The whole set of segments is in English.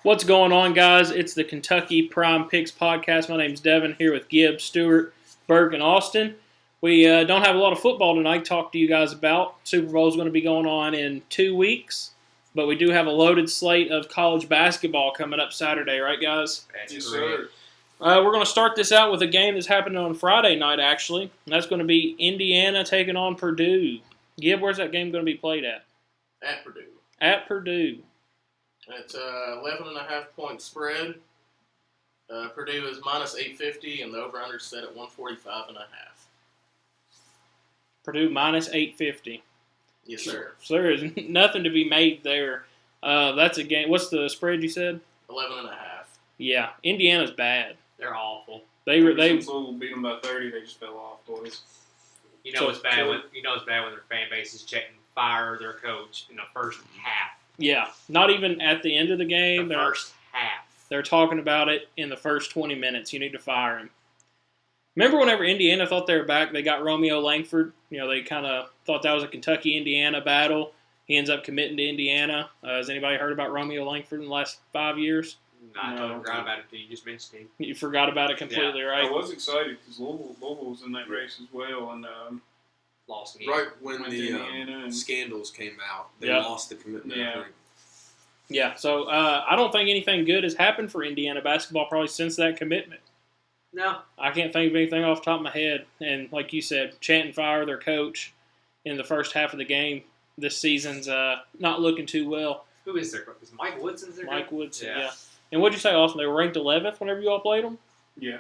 What's going on, guys? It's the Kentucky Prime Picks podcast. My name's Devin, here with Gibbs, Stewart, Burke, and Austin. We don't have a lot of football tonight to talk to you guys about. Super Bowl is going to be going on in 2 weeks, but we do have a loaded slate of college basketball coming up Saturday, right, guys? Yes, sir. We're going to start this out with a game that's happening on Friday night, actually. And that's going to be Indiana taking on Purdue. Gib, where's that game going to be played at? At Purdue. At Purdue. It's 11.5-point spread. Purdue is minus 850, and the over-under set at 145.5. Purdue minus 850. Yes, sir. So there is nothing to be made there. That's a game. What's the spread you said? 11.5. Yeah, Indiana's bad. They're awful. They Since Louisville beat them by 30, they just fell off, boys. You know it's bad when their fan base is checking fire their coach in the first half. Yeah, not even at the end of the game. First half. They're talking about it in the first 20 minutes. You need to fire him. Remember whenever Indiana thought they were back, they got Romeo Langford. You know, they kind of thought that was a Kentucky-Indiana battle. He ends up committing to Indiana. Has anybody heard about Romeo Langford in the last 5 years? I totally forgot about it until you just mentioned him. You forgot about it completely, right? I was excited because Louisville was in that race as well, and Lost again. Right when went the to Indiana and scandals came out, they Yep. lost the commitment. Yeah. I think. Yeah, so I don't think anything good has happened for Indiana basketball probably since that commitment. No. I can't think of anything off the top of my head. And like you said, chant and fire their coach in the first half of the game. This season's not looking too well. Who is their coach? Is Mike Woodson their coach? Mike Woodson, Yeah. yeah. And what'd you say, Austin? They were ranked 11th whenever you all played them? yeah,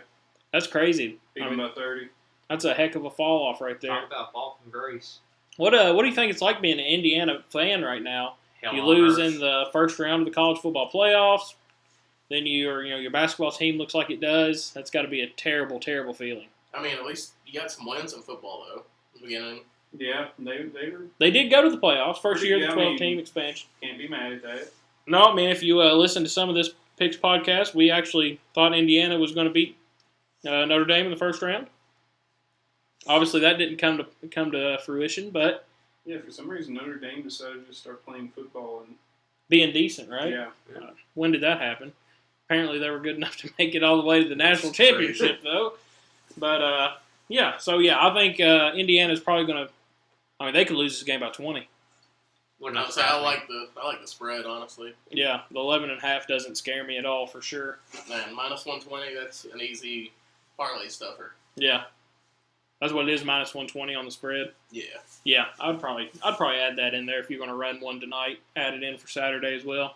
That's crazy. beat them by 30. That's a heck of a fall off right there. Talk about fall from grace. What do you think it's like being an Indiana fan right now? Hell You on lose earth. in the first round of the college football playoffs. Then your basketball team looks like it does. That's got to be a terrible, terrible feeling. I mean, at least you got some wins in football, though, in the beginning. Yeah, they were, They did go to the playoffs, first year of the Yeah, I mean- 12-team expansion. can't be mad at that. No, I mean, if you listen to some of this Picks podcast, we actually thought Indiana was going to beat Notre Dame in the first round. Obviously, that didn't come to fruition, but Yeah, for some reason Notre Dame decided to start playing football, and being decent, right? yeah, When did that happen? Apparently, they were good enough to make it all the way to the national championship, though. But I think Indiana's probably going to. I mean, they could lose this game by 20. Wouldn't I surprise me. like the spread, honestly. Yeah, the 11.5 doesn't scare me at all for sure. Man, minus 120, that's an easy parlay stuffer. Yeah, that's what it is. Minus 120 on the spread. Yeah. Yeah, I'd probably add that in there if you're going to run one tonight. Add it in for Saturday as well.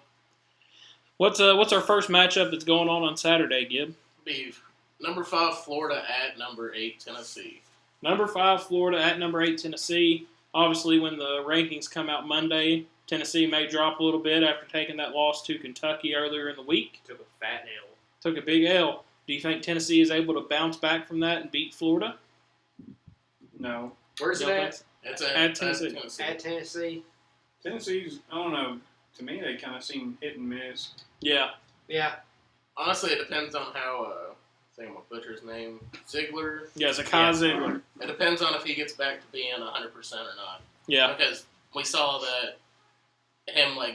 What's our first matchup that's going on Saturday, Gib? Be number 5 Florida at number 8 Tennessee. Number 5 Florida at number 8 Tennessee. Obviously, when the rankings come out Monday, Tennessee may drop a little bit after taking that loss to Kentucky earlier in the week. Took a fat L. Took a big L. Do you think Tennessee is able to bounce back from that and beat Florida? no. Where's it Don't at? think It's At Tennessee. At Tennessee. Tennessee's, I don't know. To me, they kind of seem hit and miss. Yeah. Yeah. Honestly, it depends on how, I think I'm going to butcher his name, Ziegler. Yeah, Zakai Ziegler. It depends on if he gets back to being 100% or not. Yeah. Because we saw that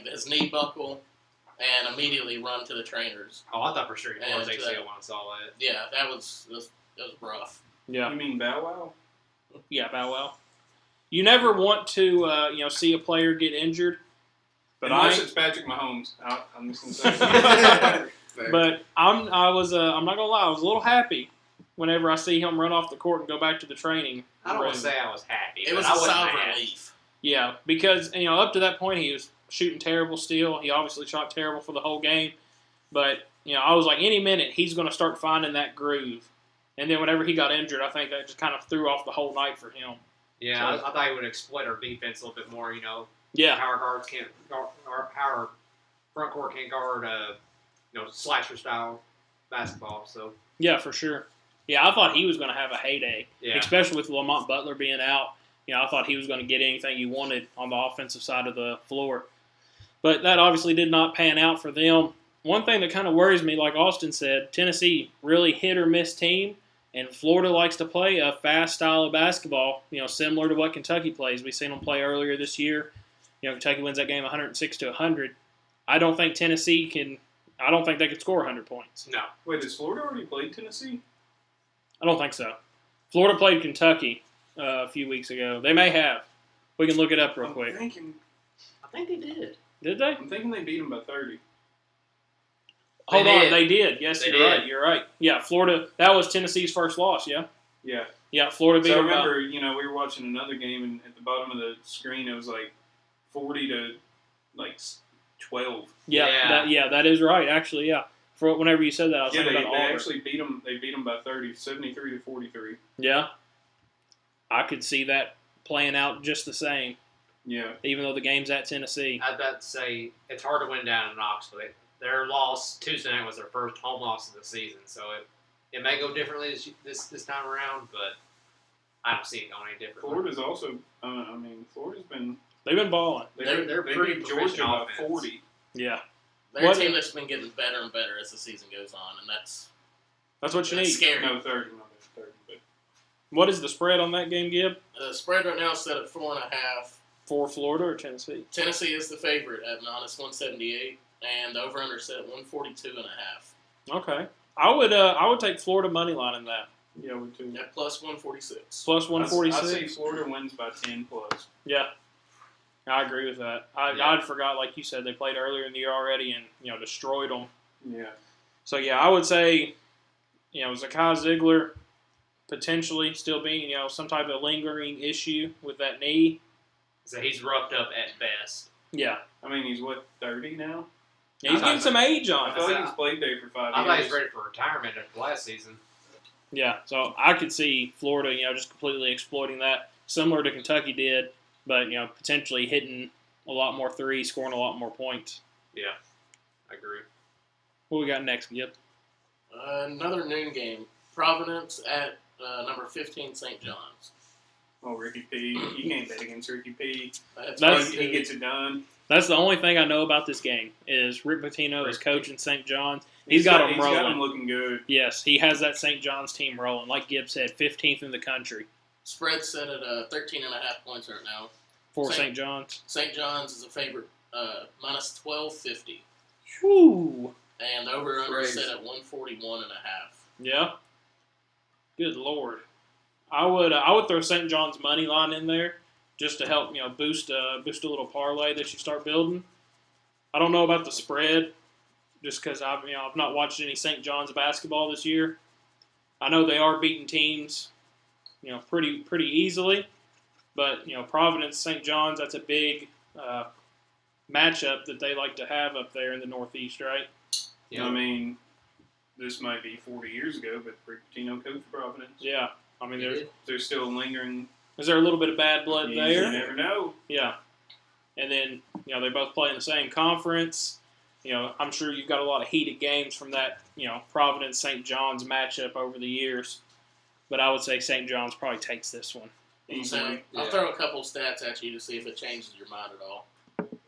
his knee buckle and immediately run to the trainers. Oh, I thought for sure he And was to ACL that- when I saw that. Yeah, that was rough. Yeah. You mean Bow Wow? Yeah, Bow Wow. You never want to, see a player get injured. But Unless I, it's Patrick Mahomes. I'm just going to say. but I'm not gonna lie, I was a little happy whenever I see him run off the court and go back to the training I don't want room. to say I was happy. It but was I a wasn't sigh of mad. relief. Yeah, because up to that point he was shooting terrible still. He obviously shot terrible for the whole game, but I was like, any minute he's going to start finding that groove. And then whenever he got injured, I think that just kind of threw off the whole night for him. Yeah, So- I thought he would exploit our defense a little bit more. Yeah, Power guards can't guard, or power front court can't guard, slasher style basketball. So yeah, for sure. Yeah, I thought he was going to have a heyday, yeah, especially with Lamont Butler being out. I thought he was going to get anything he wanted on the offensive side of the floor. But that obviously did not pan out for them. One thing that kind of worries me, like Austin said, Tennessee, really hit or miss team, and Florida likes to play a fast style of basketball, similar to what Kentucky plays. We've seen them play earlier this year. Kentucky wins that game 106-100. I don't think Tennessee can I don't think they could score 100 points. No. Wait, has Florida already played Tennessee? I don't think so. Florida played Kentucky a few weeks ago. They may have. We can look it up real quick. I think they did. Did they? I'm thinking they beat them by 30. Hold on, they did. Yes, They you're did. right. You're right. Yeah, Florida. That was Tennessee's first loss. Yeah. Yeah. Yeah, Florida beat So I them. remember, we were watching another game, and at the bottom of the screen, it was like 40 to 12. Yeah, that is right. Actually, yeah. For whenever you said that, I was Yeah, thinking they about Auburn. actually beat them. They beat them by 30, 73 to 43. Yeah, I could see that playing out just the same, Yeah. even though the game's at Tennessee. I'd about to say it's hard to win down in Knoxville. Their loss Tuesday night was their first home loss of the season, so it may go differently this time around, but I don't see it going any differently. Florida's also. Florida's been. They've been balling. They're they pretty beat Georgia proficient by offense. 40. Yeah, They're What- a team that's been getting better and better as the season goes on, and that's that's what you need. scary. No, 30. No, that's 30. But What is the spread on that game, Gib? The spread right now is set at 4.5. For Florida or Tennessee? Tennessee is the favorite at -178, and the over/under set at 142.5. Okay, I would take Florida money line in that. yeah, we too. At +146. Plus I 146. say Florida wins by 10 plus. Yeah, I agree with that. I'd forgot, like you said, they played earlier in the year already and destroyed them. Yeah. So yeah, I would say, Zakai Ziegler potentially still being some type of lingering issue with that knee. So he's roughed up at best. Yeah, I mean, he's what, 30 now? he's getting some age on I it. thought he's played there for 5 I thought years. he's ready for retirement after last season. Yeah, so I could see Florida, just completely exploiting that, similar to Kentucky did, but potentially hitting a lot more threes, scoring a lot more points. Yeah, I agree. What we got next, Gib? Another noon game. Providence at number 15, St. John's. Oh, Ricky P. You can't bet against Ricky P. That's- He gets it done. That's the only thing I know about this game is Rick Pitino is coaching St. John's. He's got them He's got rolling. him looking good. Yes, he has that St. John's team rolling. Like Gibb said, 15th in the country Spread set at 13.5 points right now. for St. St. John's. St. John's is a favorite, -1250, Whew. and the over/under Crazy. set at 141.5. Yeah. Good Lord. I would throw St. John's money line in there just to help boost a little parlay that you start building. I don't know about the spread, just because I've not watched any St. John's basketball this year. I know they are beating teams, pretty easily, but Providence, St. John's, that's a big matchup that they like to have up there in the Northeast, right? Yeah. I mean, this might be 40 years ago, but Rick Pitino coached Providence. Yeah. I mean, There's still lingering. is there a little bit of bad blood You there? never know. Yeah. And then, they both play in the same conference. I'm sure you've got a lot of heated games from that, Providence St. John's matchup over the years. But I would say St. John's probably takes this one. Easily. I'll throw a couple stats at you to see if it changes your mind at all.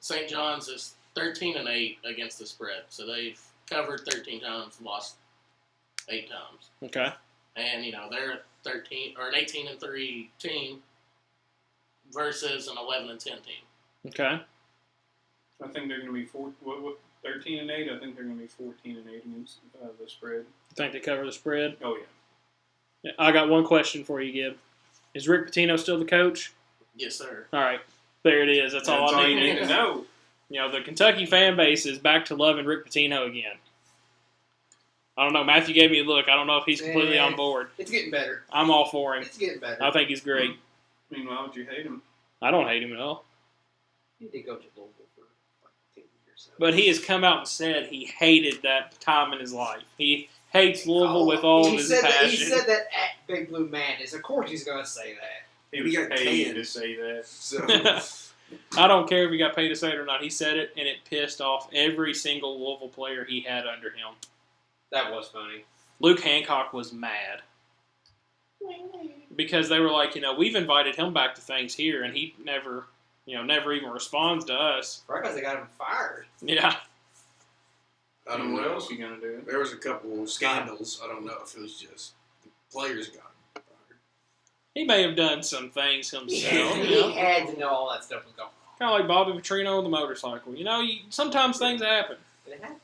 St. John's is 13-8 against the spread, so they've covered 13 times, lost 8 times, Okay. and they're 13 or an 18-3 team versus an 11-10 team. Okay. I think they're going to be 13-8. I think they're going to be 14-8 against the spread. You think they cover the spread? Oh yeah. Yeah, I got one question for you, Gib. Is Rick Pitino still the coach? Yes, sir. All right. There it is. That's all I you need. need to know. The Kentucky fan base is back to loving Rick Pitino again. I don't know. Matthew gave me a look. I don't know if he's completely on board. It's getting better. I'm all for him. It's getting better. I think he's great. I mean, why would you hate him? I don't hate him at all. He did go to Louisville for like 10 years. So. But he has come out and said he hated that time in his life. He hates Louisville with all of he his said passion. That, he said that at Big Blue Madness. Of course he's going to say that. He We was got paid canned. to say that. So I don't care if he got paid to say it or not. He said it, and it pissed off every single Louisville player he had under him. That was funny. Luke Hancock was mad because they were like, we've invited him back to things here, and he never even responds to us. right because they got him fired. Yeah. I don't What know. else you going to do? There was a couple of scandals. I don't know if it was just the players got him fired. He may have done some things himself. He had to know all that stuff was going on. Kind of like Bobby Petrino on the motorcycle. Sometimes things happen. But it happens.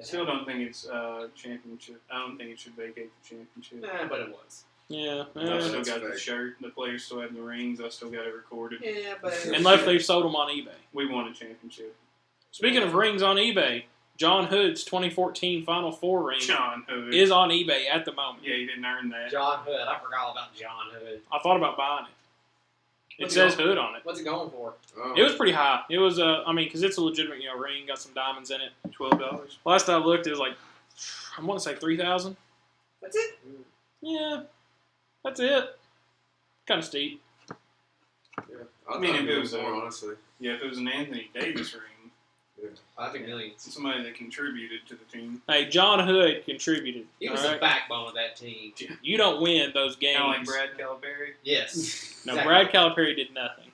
Still don't think it's championship. I don't think it should vacate the championship. But it was. Yeah. I No, still that's got the fake. shirt. The players still have the rings. I still got it recorded. Yeah, but Unless they've sold them on eBay. We won a championship. Speaking of rings on eBay, John Hood's 2014 Final Four ring John Hood is on eBay at the moment. Yeah, he didn't earn that. John Hood. I forgot all about John Hood. I thought about buying it. It What's says it going- Hood on it. What's it going for? Oh. It was pretty high. It was, because it's a legitimate, ring, got some diamonds in it. $12. Last I looked, it was like, I want to say 3,000. That's it. Yeah, that's it. Kind of steep. I mean, thought if it was more, a- honestly. Yeah, if it was an Anthony Davis ring, I think millions. somebody that contributed to the team. Hey, John Hood contributed. He was all the right? backbone of that team. You don't win those games. Kind of like Brad Calipari. Yes. No, Exactly. Brad Calipari did nothing.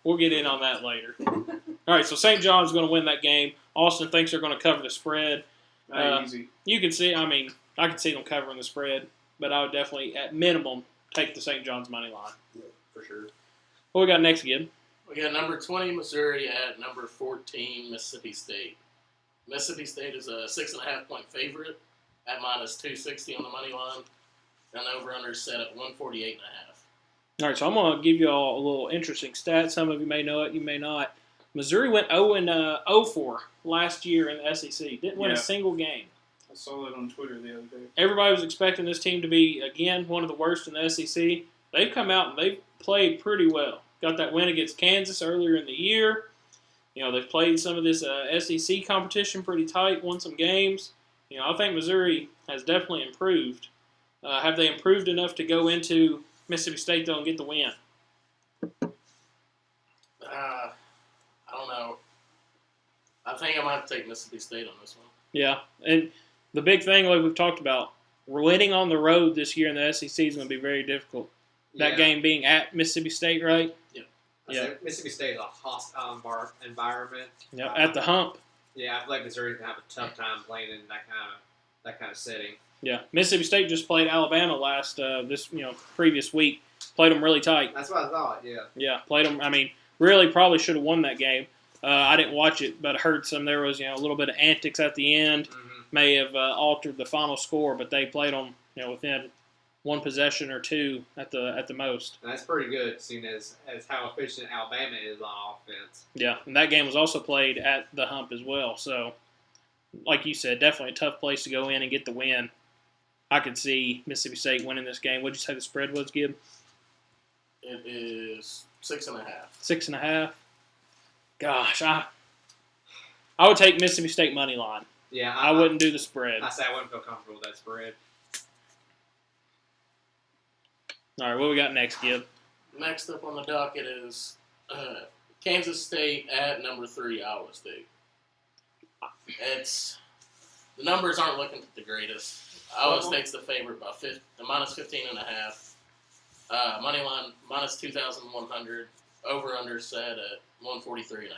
We'll get in on that later. All right, so St. John's going to win that game. Austin thinks they're going to cover the spread. Easy. You can see, I can see them covering the spread, but I would definitely, at minimum, take the St. John's money line. For sure. What we got next, Gib? We got number 20 Missouri at number 14 Mississippi State. Mississippi State is a 6.5-point favorite at minus 260 on the money line, and over/under set at 148.5. All right, so I'm going to give you all a little interesting stat. Some of you may know it, you may not. Missouri went 0-4 last year in the SEC. Didn't win a Yeah. single game. I saw that on Twitter the other day. Everybody was expecting this team to be, again, one of the worst in the SEC. They've come out and they've played pretty well. Got that win against Kansas earlier in the year. They've played some of this SEC competition pretty tight, won some games. I think Missouri has definitely improved. Have they improved enough to go into Mississippi State, though, and get the win? I don't know. I think I might take Mississippi State on this one. Yeah, and the big thing, like we've talked about, winning on the road this year in the SEC is going to be very difficult. That game being at Mississippi State, right? Yeah. Mississippi State is a hostile environment. Yeah, at the hump. Yeah, I feel like Missouri's gonna have a tough time playing in that kind of setting. Yeah, Mississippi State just played Alabama previous week. Played them really tight. That's what I thought. Yeah. Yeah, played them. Really probably should have won that game. I didn't watch it, but I heard there was a little bit of antics at the end. Mm-hmm. May have altered the final score, but they played them within one possession or two at the most. And that's pretty good, seeing as how efficient Alabama is on offense. Yeah, and that game was also played at the hump as well. So, like you said, definitely a tough place to go in and get the win. I could see Mississippi State winning this game. What'd you say the spread was, Gib? It is 6.5. 6.5. Gosh, I would take Mississippi State money line. Yeah, I wouldn't do the spread. I say I wouldn't feel comfortable with that spread. All right, what we got next, Gib? Next up on the docket is Kansas State at number 3 Iowa State. The numbers aren't looking the greatest. Iowa State's the favorite by minus 15.5. Money line minus 2,100. Over/under set at 143.5.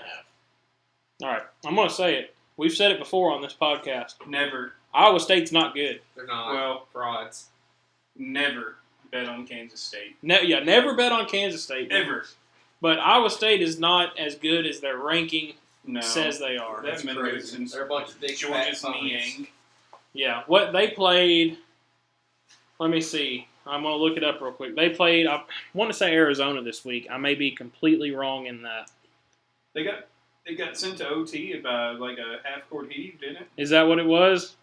All right, I'm going to say it. We've said it before on this podcast. Never, Iowa State's not good. They're not Well- frauds. never bet on Kansas State. Never bet on Kansas State. Ever. But Iowa State is not as good as their ranking No. says they are. They haven't been good Crazy. since They're a bunch of big Georgia's fat phonies. Niang. Yeah, what they played. Let me see. I'm going to look it up real quick. They played, I want to say Arizona this week. I may be completely wrong in that. They got sent to OT by like a half-court heave, didn't it? Is that what it was?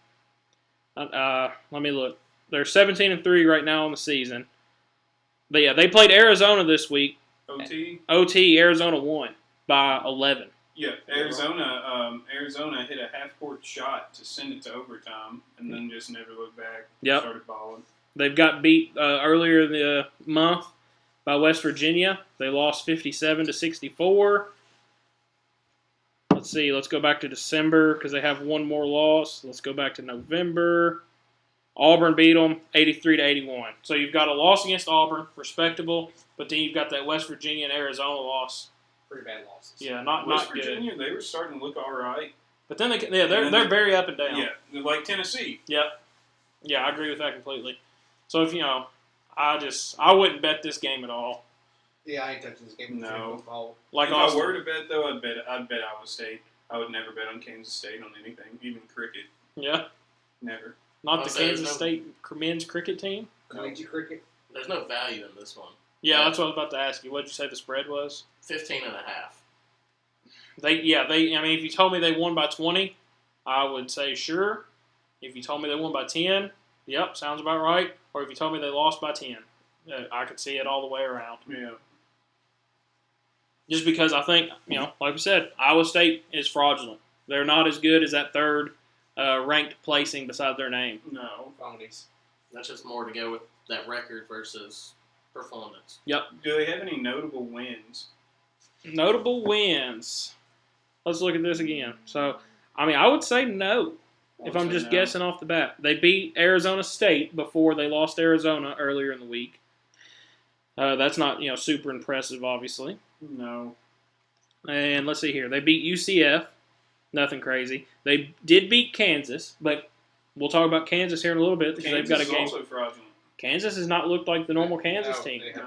Let me look. They're 17-3 right now on the season. But yeah, they played Arizona this week. OT. OT, Arizona won by 11. Yeah, Arizona hit a half-court shot to send it to overtime, and then just never looked back. Yep. Started balling. They've got beat earlier in the month by West Virginia. They lost 57-64. Let's see. Let's go back to December because they have one more loss. Let's go back to November. Auburn beat them 83-81. So you've got a loss against Auburn, respectable, but then you've got that West Virginia and Arizona loss. Pretty bad losses. Yeah, not West good. Virginia, they were starting to look all right. But then they're very up and down. Yeah, they're like Tennessee. Yep. Yeah, I agree with that completely. So if I wouldn't bet this game at all. Yeah, I ain't touching this game. No. Like If Austin. I were to bet though, I'd bet Iowa State. I would never bet on Kansas State on anything, even cricket. Yeah. Never. Not I'll the say Kansas State men's cricket team? Collegiate cricket. There's no value in this one. Yeah, that's what I was about to ask you. What did you say the spread was? 15.5. I mean, if you told me they won by 20, I would say sure. If you told me they won by 10, yep, sounds about right. Or if you told me they lost by 10, I could see it all the way around. Yeah. Just because I think, like we said, Iowa State is fraudulent. They're not as good as that third ranked placing beside their name. No. Phonies. That's just more to go with that record versus performance. Do they have any notable wins? Notable wins. Let's look at this again. So, I would say no. If I'm just guessing off the bat. They beat Arizona State before they lost Arizona earlier in the week. That's not, super impressive, obviously. No. And let's see here. They beat UCF. Nothing crazy. They did beat Kansas, but we'll talk about Kansas here in a little bit because they've got a Kansas game. is also fraudulent. Kansas has not looked like the normal Kansas No, team. They have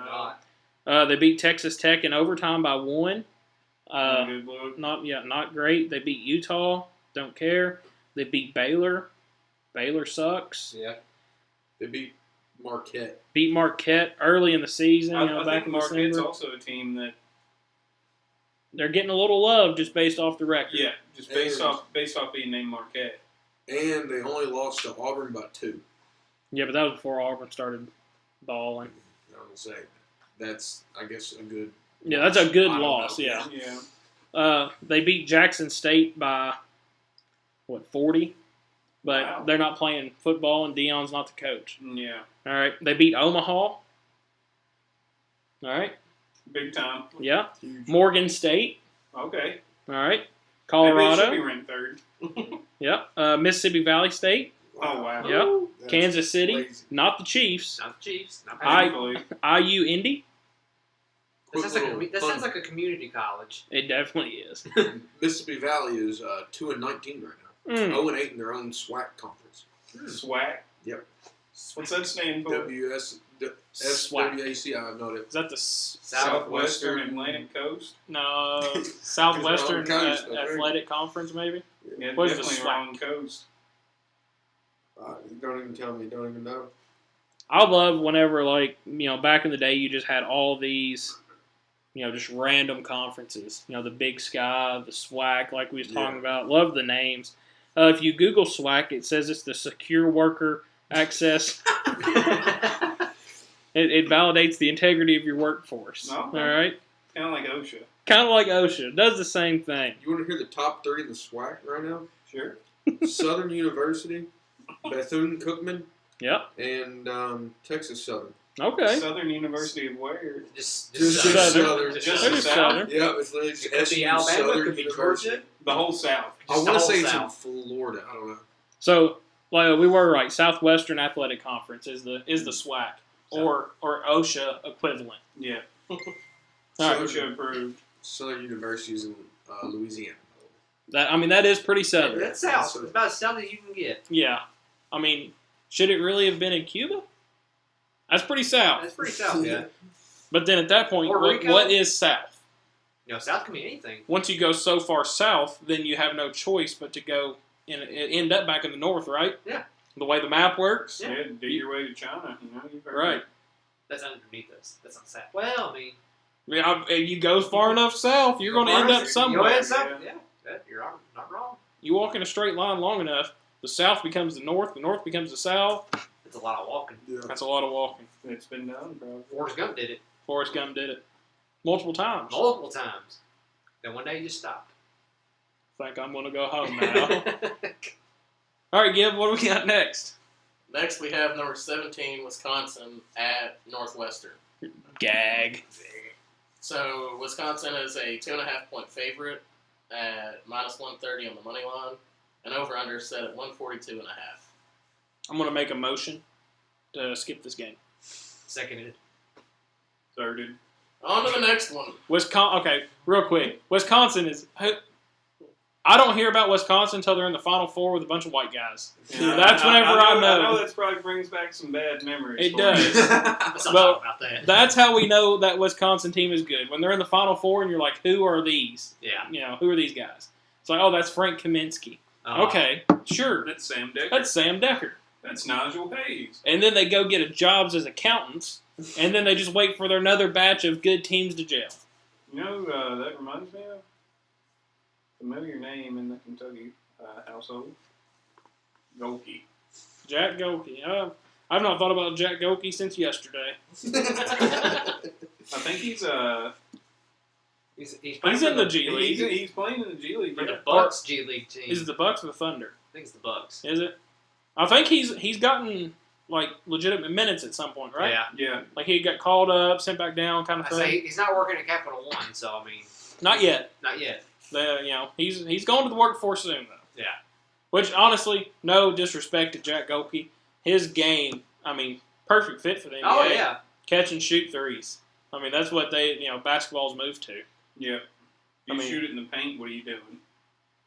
not. They beat Texas Tech in overtime by 1. Good look. Not great. They beat Utah. Don't care. They beat Baylor. Baylor sucks. Yeah. They beat Marquette. Beat Marquette early in the season. I back think in Marquette's December. also a team that, They're getting a little love just based off the record. yeah, just based off being named Marquette. And they only lost to Auburn by 2. Yeah, but that was before Auburn started balling. I don't say. That's, I guess, a good. Yeah, that's a good I don't loss. know. Yeah. Yeah. They beat Jackson State by 40, but Wow. they're not playing football, and Dion's not the coach. Yeah. All right, they beat Omaha. All right, Big time. yeah. Huge. Morgan State. Okay. All right, Maybe it should Colorado. be ranked third. Yep. Mississippi Valley State. Oh, wow. Yep. That's Kansas City. crazy. Not the Chiefs. Not the Chiefs. Not Painfully. IU Indy. That sounds, like Quick that little sounds like a community college. It definitely is. fun. Mississippi Valley is 2-19 right now. Mm. 0-8 in their own SWAC conference. SWAC. Yep. What's that stand for? SWAC. I know that. Is that the Southwestern Atlantic Coast. no Southwestern It's wrong coast, I think. Athletic Conference maybe? Yeah, What is the definitely SWAC? wrong coast. Don't even tell me. Don't even know. I love whenever back in the day you just had all these just random conferences. The Big Sky, the SWAC, like we was talking about. Love the names. If you Google SWAC, it says it's the Secure Worker Access. It validates the integrity of your workforce. Okay. All right? Kind of like OSHA. Kind of like OSHA. Does the same thing. You want to hear the top 3 in the SWAC right now? Sure. Southern University, Bethune-Cookman, Yep. and Texas Southern. Okay. Southern University of where? Just Southern. Just Just They're the just South. Southern. Yeah, it's literally just It could be SU, Alabama. Southern Could be University. Georgia. The whole South. I Just want the to say whole it's in South. Florida. I don't know. So, we were right. Southwestern Athletic Conference is the SWAC or OSHA equivalent. Yeah. All right. OSHA approved. Southern University is in Louisiana. That is pretty southern. That's south. It's about as south as you can get. Yeah. Should it really have been in Cuba? That's pretty south. That's pretty south. Yeah. But then at that point, Puerto Rico? what is south? South can be anything. Once you go so far south, then you have no choice but to go and end up back in the north, right? Yeah. The way the map works. Yeah. Yeah, dig your way to China. You've heard Right. That's underneath us. That's not south. Well, I mean, If you go far enough south, you're going to end up you somewhere. go ahead, south. Yeah. You're not wrong. You walk in a straight line long enough, the south becomes the north becomes the south. It's a lot of walking. Yeah. That's a lot of walking. It's been done, bro. Forrest Gump did it Forrest Gump did it multiple times. multiple times. Then one day he just stopped. Think I'm going to go home now. All right, Gib, what do we got next? Next, we have number 17, Wisconsin at Northwestern. Gag. So, Wisconsin is a 2.5-point favorite at -130 on the money line, and over/under set at 142.5. I'm going to make a motion to skip this game. Seconded. Thirded. On to the next one. Okay, real quick. Wisconsin is... I don't hear about Wisconsin until they're in the Final Four with a bunch of white guys. That's whenever I know. I know that probably brings back some bad memories. It for does. me. Let's not Well, talk about that. That's how we know that Wisconsin team is good. When they're in the Final Four and you're like, who are these? Yeah. Who are these guys? It's like, oh, that's Frank Kaminsky. Okay, sure. That's Sam Decker. That's Sam Decker. That's Nigel Hayes. And then they go get jobs as accountants, and then they just wait for their another batch of good teams to jail. You know who that reminds me of? Familiar name in the Kentucky household. Golke. Jack Golke. I've not thought about Jack Golke since yesterday. I think he's He's in the G League. He's playing in the G League. For Yeah. the Bucks G League team. Is it the Bucks or the Thunder? I think it's the Bucks. Is it? I think he's gotten like legitimate minutes at some point, right? Yeah. Yeah. Like he got called up, sent back down, kind of I thing. say he's not working at Capital One, so I mean, Not yet. not yet. He's going to the workforce soon though. Yeah. Which honestly, no disrespect to Jack Golke, his game, I mean, perfect fit for the NBA. Oh yeah. Catch and shoot threes. I mean, that's what basketball's moved to. Yeah. If you shoot it in the paint, what are you doing?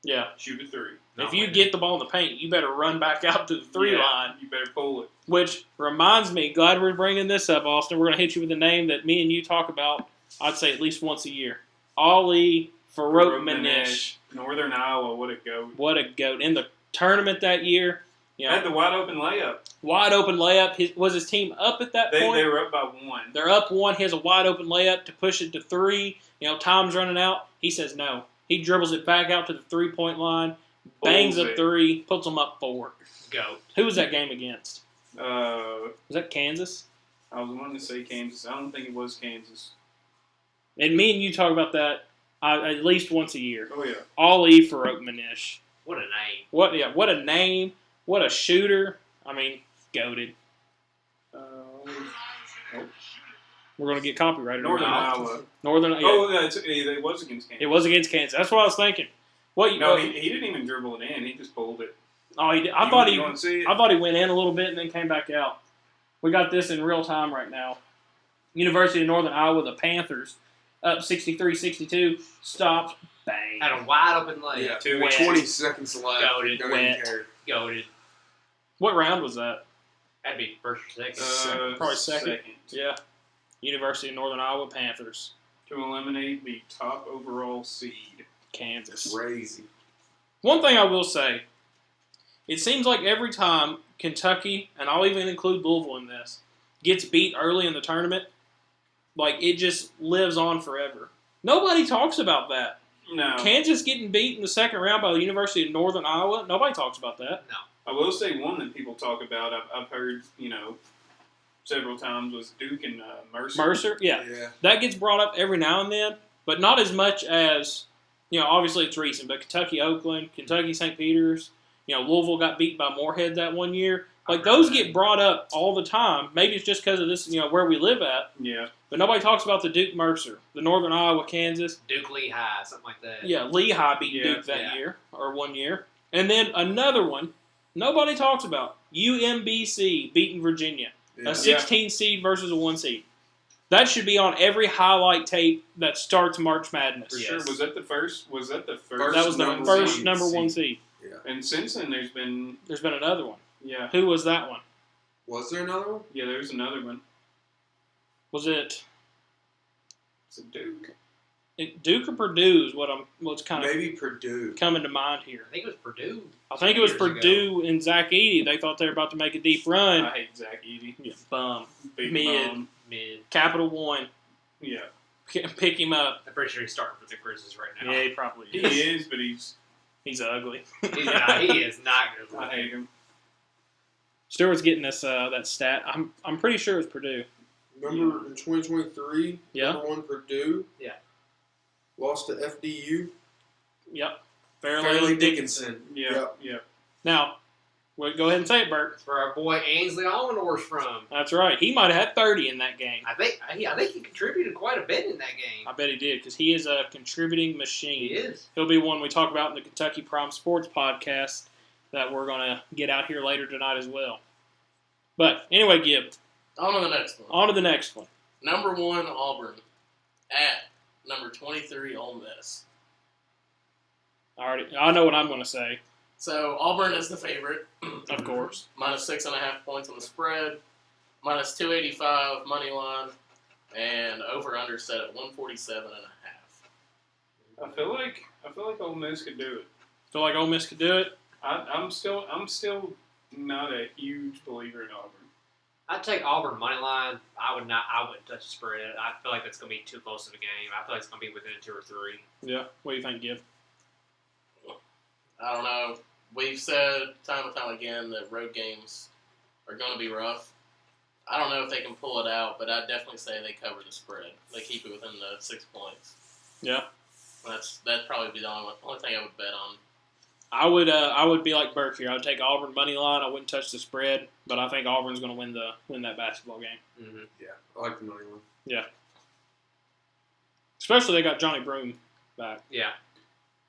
Yeah. Shoot a three. If you get the ball in the paint, you better run back out to the three line. You better pull it. Which reminds me, glad we're bringing this up, Austin. We're going to hit you with a name that me and you talk about, I'd say at least once a year. Ali Farokhmanish. Northern Iowa, what a goat. What a goat. In the tournament that year, Had the wide open layup. wide open layup. Was his team up at that point? They were up by one. They're up one. He has a wide open layup to push it to three. Time's running out. He says no. He dribbles it back out to the 3-point line, bangs a three, puts them up 4. Goat. Who was that game against? Was that Kansas? I was wanting to say Kansas. I don't think it was Kansas. And me and you talk about that at least once a year. Oh, yeah. Ali Farokhmanish. What a name. What a name. What a shooter. I mean, goated. We're going to get copyrighted. Northern Iowa. Northern. Yeah. Oh, it was against Kansas. It was against Kansas. That's what I was thinking. He didn't even dribble it in. He just pulled it. Oh, he did. I thought he went in a little bit and then came back out. We got this in real time right now. University of Northern Iowa, the Panthers, up 63-62, stopped, bang. Had a wide open layup. Yeah, Wet. 20 seconds left. Goated. Don't Wet. even care. Goated. What round was that? That'd be first or second. Probably second. Yeah. University of Northern Iowa Panthers, To eliminate the top overall seed. Kansas. Crazy. One thing I will say, it seems like every time Kentucky, and I'll even include Louisville in this, gets beat early in the tournament, like it just lives on forever. Nobody talks about that. No. Kansas getting beat in the second round by the University of Northern Iowa, nobody talks about that. No. I will say one that people talk about, I've heard, several times, was Duke and Mercer. Mercer, yeah. That gets brought up every now and then, but not as much as, obviously it's recent, but Kentucky, Oakland, Kentucky, St. Peter's, Louisville got beat by Moorhead that one year. Like, those get brought up all the time. Maybe it's just because of this, where we live at. Yeah. But nobody talks about the Duke Mercer, the Northern Iowa, Kansas. Duke Lehigh, something like that. Yeah, Lehigh beat Duke that year, or 1 year. And then another one nobody talks about, UMBC beating Virginia. A 16 seed versus a 1 seed. That should be on every highlight tape that starts March Madness. For sure. Was that the first? That was the first number 1 seed. Yeah. And since then, there's been another one. Yeah. Who was that one? Was there another one? Yeah, there's another one. Was it? It's a Duke. Duke or Purdue is what's kind of maybe Purdue coming to mind here. I think it was Purdue. I think it was Purdue and Zach Edey. They thought they were about to make a deep run. I hate Zach Edey. Yeah, bum. Big Mid. bum. Capital One. Yeah. Pick him up. I'm pretty sure he's starting for the Grizzlies right now. Yeah, he probably He is. is, but He's ugly. He is not good. I hate him. Stewart's getting us that stat. I'm pretty sure it's Purdue. Remember in 2023, Yeah. number 1 Purdue? Yeah. Lost to FDU? Yep. Fairleigh Fairleigh Dickinson. Yeah. Yeah. Now, go ahead and say it, Bert. That's where our boy Ainsley Allendorf's from. That's right. He might have had 30 in that game. I think he contributed quite a bit in that game. I bet he did because he is a contributing machine. He is. He'll be one we talk about in the Kentucky Prime Sports podcast that we're going to get out here later tonight as well. But anyway, Gib. On to the next one. On to the next one. Number 1, Auburn. At number 23, Ole Miss. I know what I'm going to say. So Auburn is the favorite. Of course. Minus 6.5 points on the spread. Minus 285 money line. And over-under set at 147.5. I feel like Ole Miss could do it. Feel like Ole Miss could do it? I'm still not a huge believer in Auburn. I'd take Auburn money line. I wouldn't touch the spread. I feel like it's going to be too close of a game. I feel like it's going to be within 2 or 3. Yeah. What do you think, Gib? I don't know. We've said time and time again that road games are going to be rough. I don't know if they can pull it out, but I'd definitely say they cover the spread. They keep it within the 6 points. Yeah. That'd probably be the only thing I would bet on. I would be like Burke here. I would take Auburn money line. I wouldn't touch the spread, but I think Auburn's going to win that basketball game. Mm-hmm. Yeah, I like the money line. Especially they got Johnny Broom back. Yeah.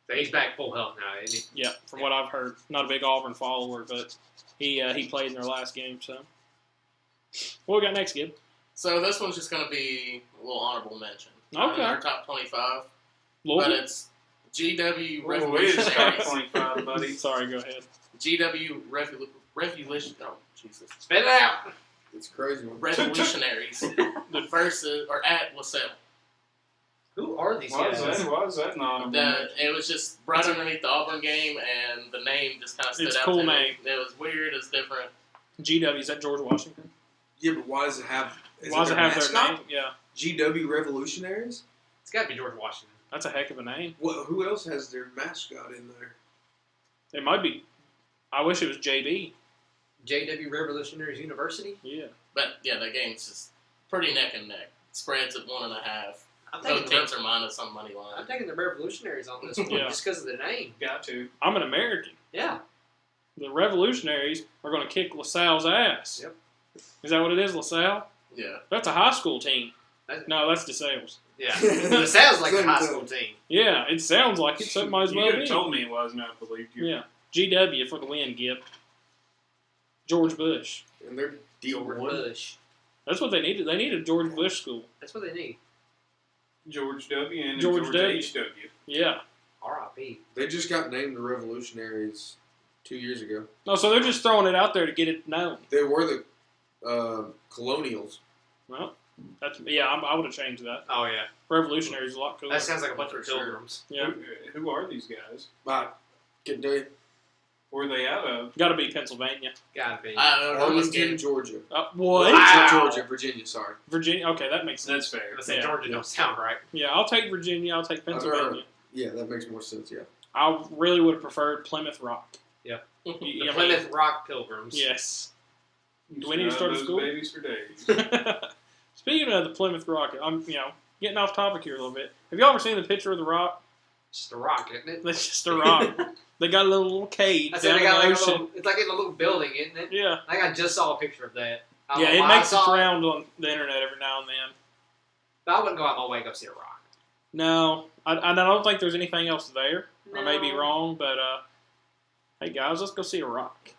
So he's back full health now, isn't he? Yeah, from what I've heard. Not a big Auburn follower, but he played in their last game. So, what we got next, Gib? So this one's just going to be a little honorable mention. Okay. Our top 25, Louisville? but it's GW Oh, it is top Revolutionaries. 25, buddy. Sorry, go ahead. GW Revolution. Oh, Jesus. Spit it out! It's crazy. Revolutionaries versus or at LaSalle. Who are these Why guys? is that not? It was just right underneath the Auburn game, and the name just kind of stood It's a out. cool to me. name. It was weird. It's different. GW, is that George Washington? Yeah, but why does it have? Why does it have their mascot? name? Yeah, GW Revolutionaries. It's got to be George Washington. that's a heck of a name. Well, who else has their mascot in there? It might be. I wish it was JB. JW Revolutionaries University? Yeah. But yeah, the game's just pretty neck and neck. Spreads at 1.5. I'm Both taking, teams are minus on money line. I'm taking the Revolutionaries on this one Yeah. just because of the name. Got to. I'm an American. Yeah. The Revolutionaries are going to kick LaSalle's ass. Yep. Is that what it is, LaSalle? Yeah. That's a high school team. That- No, that's DeSales. Yeah. It sounds like a Same high thing. school team. Yeah, it sounds like it, so it might as You well could be. have told me it was, and I believed you. Yeah. GW for the win, Gib. George Bush. And they're George D1. Bush. That's what they needed. They needed a George Bush school. That's what they need. George W. and George George, W. H.W. Yeah. R.I.P. They just got named the Revolutionaries 2 years ago. No, so they're just throwing it out there to get it known. They were the Colonials. Well, I would have changed that. Oh, yeah. Revolutionary is a lot cooler. That sounds like a bunch of For sure. pilgrims. Yeah. Who are these guys? But can tell you, Where are they out of? Got to be Pennsylvania. Gotta be. I don't know what's Arlington, game. Georgia. What? Wow. Georgia, Virginia. Sorry. Virginia. Okay, that makes sense. That's fair. I say Yeah. Georgia don't sound right. Yeah, I'll take Virginia. I'll take Pennsylvania. Yeah, that makes more sense. Yeah. I really would have preferred Plymouth Rock. The I mean, Plymouth Rock Pilgrims. Yes. Do we Used need to have start a those school? babies for days. Speaking of the Plymouth Rock, I'm getting off topic here a little bit. Have you ever seen the picture of the Rock? It's just a rock, isn't it? That's just a rock. They got a little cave I down said in they got the like a ocean. little, it's like in a little building, isn't it? Yeah. I think I just saw a picture of that. I don't Yeah, know it why I makes its saw round on the internet every now and then. But I wouldn't go out my way to go see a rock. No, I don't think there's anything else there. I may be No. wrong, but hey guys, let's go see a rock.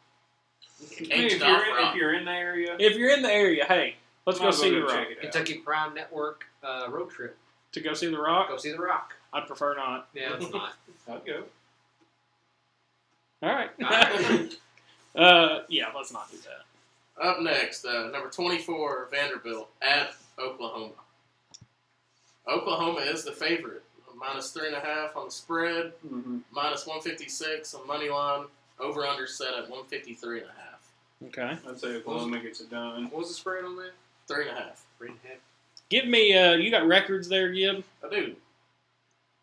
Hey, Caged if off rock. you're in the area, If you're in the area, hey, let's might go as well see the rock. check it out. Kentucky Prime Network road trip. To go see the rock, Go see the rock. I'd prefer not. Yeah, it's not. I'd go. All right. Alright. Yeah, let's not do that. Up next, number 24, Vanderbilt at Oklahoma. Oklahoma is the favorite. Minus 3.5 on the spread. Mm-hmm. Minus 156 on money line. Over under set at 153.5. Okay. I'd say Oklahoma gets it done. What was the spread on that? 3.5. 3.5. Give me. You got records there, Gib? I do.